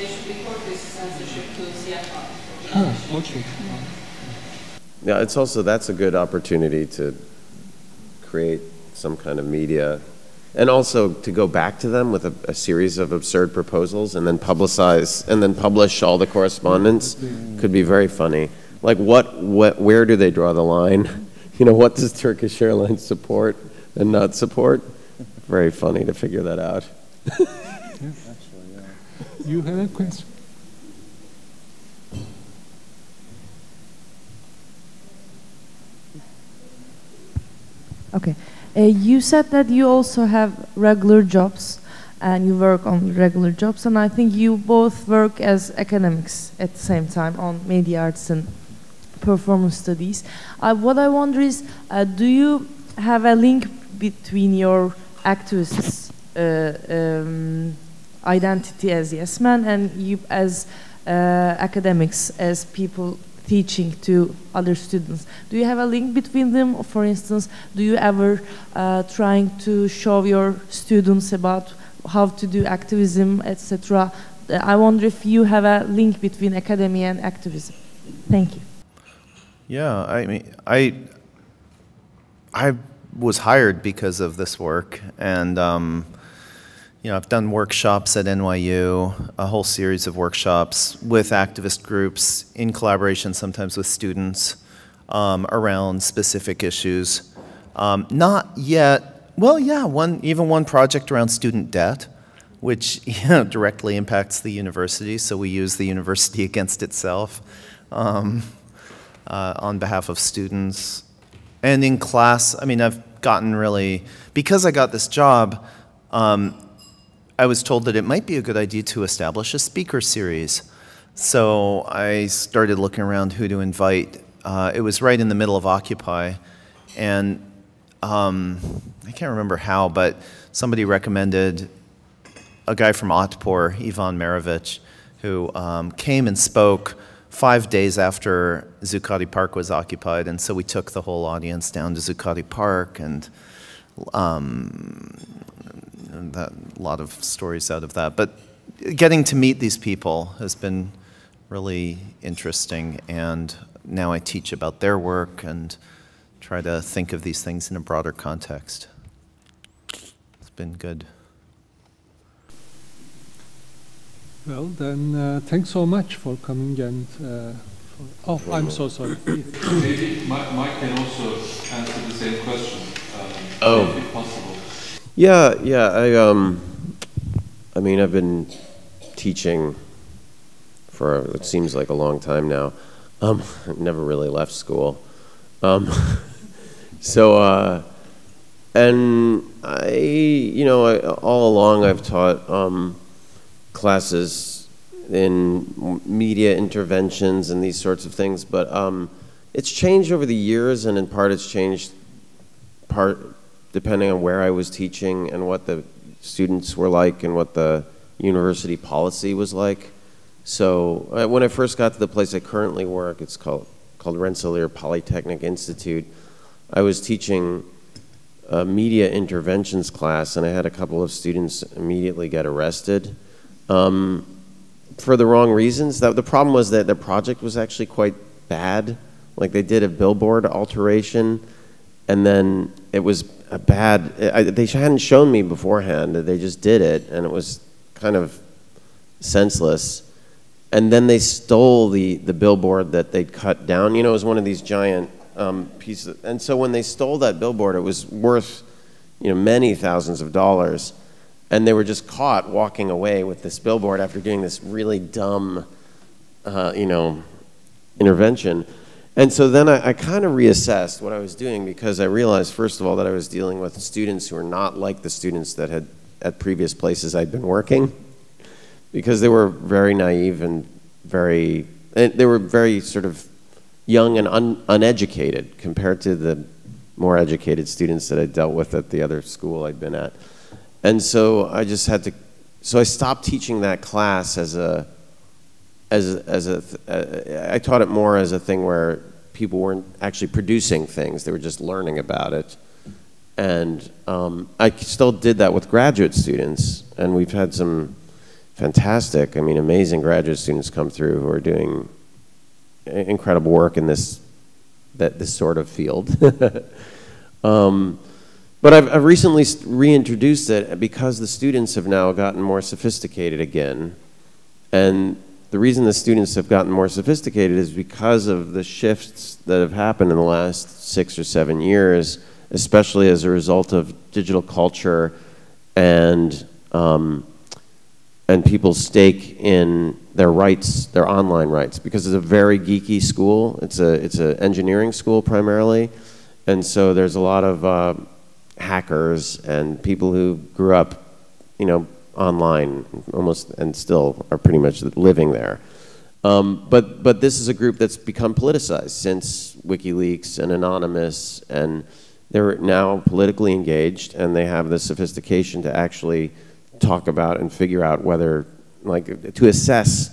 [SPEAKER 13] should report this censorship to CFR.
[SPEAKER 1] Okay.
[SPEAKER 3] Yeah, it's also, that's a good opportunity to create some kind of media, and also to go back to them with a series of absurd proposals and then publicize and then publish all the correspondence. Could be very funny. Like where do they draw the line? What does Turkish Airlines support and not support? Very funny to figure that out.
[SPEAKER 1] You had a question?
[SPEAKER 11] Okay. You said that you also have regular jobs and you work on regular jobs, and I think you both work as academics at the same time on media arts and performance studies. What I wonder is, do you have a link between your activists' identity as yes men and you as academics, as people teaching to other students? Do you have a link between them? For instance, do you ever trying to show your students about how to do activism, etc.? I wonder if you have a link between academia and activism. Thank you.
[SPEAKER 2] Yeah, I mean, I was hired because of this work, and I've done workshops at NYU, a whole series of workshops with activist groups in collaboration sometimes with students around specific issues. Not yet, well, yeah, one project around student debt, which directly impacts the university, so we use the university against itself on behalf of students. And in class, I mean, I've gotten really, because I got this job, I was told that it might be a good idea to establish a speaker series. So I started looking around who to invite. It was right in the middle of Occupy, and I can't remember how, but somebody recommended a guy from Otpor, Ivan Marovich, who came and spoke 5 days after Zuccotti Park was occupied, and so we took the whole audience down to Zuccotti Park, and a lot of stories out of that. But getting to meet these people has been really interesting, and now I teach about their work and try to think of these things in a broader context. It's been good.
[SPEAKER 1] Well, then, thanks so much for coming and... oh, I'm so sorry.
[SPEAKER 14] Maybe Mike can also answer the same question, if possible.
[SPEAKER 3] Yeah. I mean, I've been teaching for it seems like a long time now. I've never really left school. And all along I've taught classes in media interventions and these sorts of things, but it's changed over the years, and in part it's changed depending on where I was teaching and what the students were like and what the university policy was like. So when I first got to the place I currently work, it's called Rensselaer Polytechnic Institute, I was teaching a media interventions class, and I had a couple of students immediately get arrested for the wrong reasons. The problem was that the project was actually quite bad. Like, they did a billboard alteration, and then it was a bad, they hadn't shown me beforehand, they just did it, and it was kind of senseless. And then they stole the billboard that they'd cut down. You know, it was one of these giant pieces. And so when they stole that billboard, it was worth, many thousands of dollars. And they were just caught walking away with this billboard after doing this really dumb, intervention. And so then I kind of reassessed what I was doing, because I realized, first of all, that I was dealing with students who were not like the students that had at previous places I'd been working, because they were very naive and they were very sort of young and uneducated compared to the more educated students that I dealt with at the other school I'd been at. And so I just had to, so I stopped teaching that class I taught it more as a thing where people weren't actually producing things, they were just learning about it. And I still did that with graduate students, and we've had some fantastic, amazing graduate students come through who are doing incredible work in this sort of field. But I've recently reintroduced it because the students have now gotten more sophisticated again. And the reason the students have gotten more sophisticated is because of the shifts that have happened in the last 6 or 7 years, especially as a result of digital culture and people's stake in their rights, their online rights, because it's a very geeky school. It's an engineering school primarily, and so there's a lot of hackers and people who grew up, online almost, and still are pretty much living there. But this is a group that's become politicized since WikiLeaks and Anonymous, and they're now politically engaged, and they have the sophistication to actually talk about and figure out whether, to assess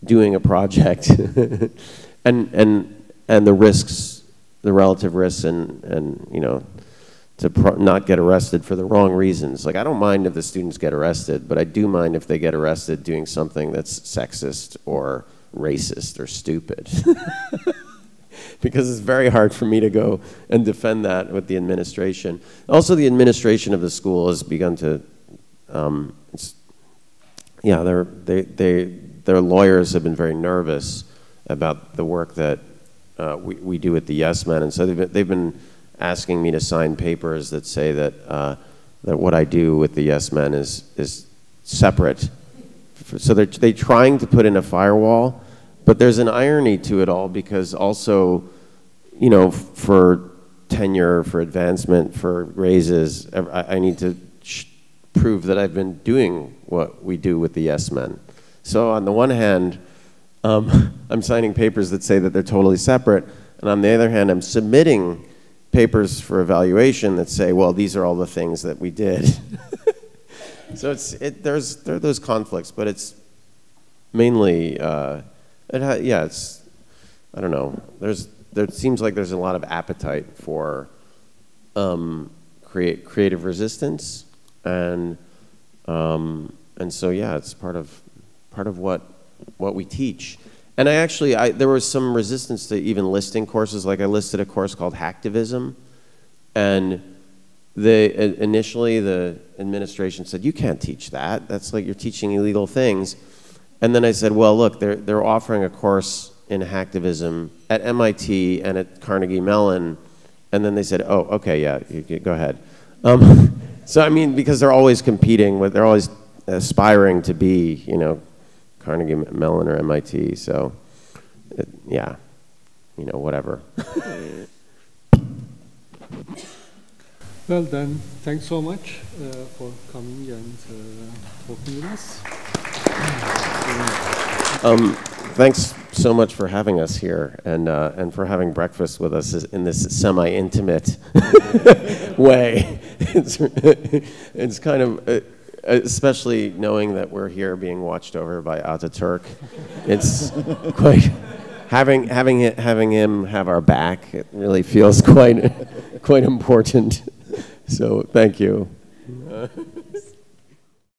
[SPEAKER 3] doing a project and the risks, the relative risks, and to not get arrested for the wrong reasons. Like, I don't mind if the students get arrested, but I do mind if they get arrested doing something that's sexist or racist or stupid. Because it's very hard for me to go and defend that with the administration. Also, the administration of the school has begun to, their lawyers have been very nervous about the work that we do at the Yes Men, and so they've been asking me to sign papers that say that that what I do with the Yes Men is separate. So they're trying to put in a firewall, but there's an irony to it all, because also, for tenure, for advancement, for raises, I need to prove that I've been doing what we do with the Yes Men. So on the one hand, I'm signing papers that say that they're totally separate, and on the other hand, I'm submitting papers for evaluation that say, well, these are all the things that we did. So there are those conflicts, but it's mainly, I don't know. There seems like there's a lot of appetite for creative resistance, and so yeah, it's part of what we teach. And there was some resistance to even listing courses. Like, I listed a course called Activism, and initially the administration said, you can't teach that. That's like you're teaching illegal things. And then I said, well, look, they're offering a course in hacktivism at MIT and at Carnegie Mellon. And then they said, oh, okay, yeah, go ahead. So I mean, because they're always competing with, they're always aspiring to be, you know, Carnegie Mellon or MIT. So, yeah, you know, whatever.
[SPEAKER 1] Well then, thanks so much for coming and talking with us.
[SPEAKER 3] Thanks so much for having us here and for having breakfast with us in this semi-intimate way. It's kind of, especially knowing that we're here being watched over by Ataturk. It's quite, having him have our back, it really feels quite important. So thank you.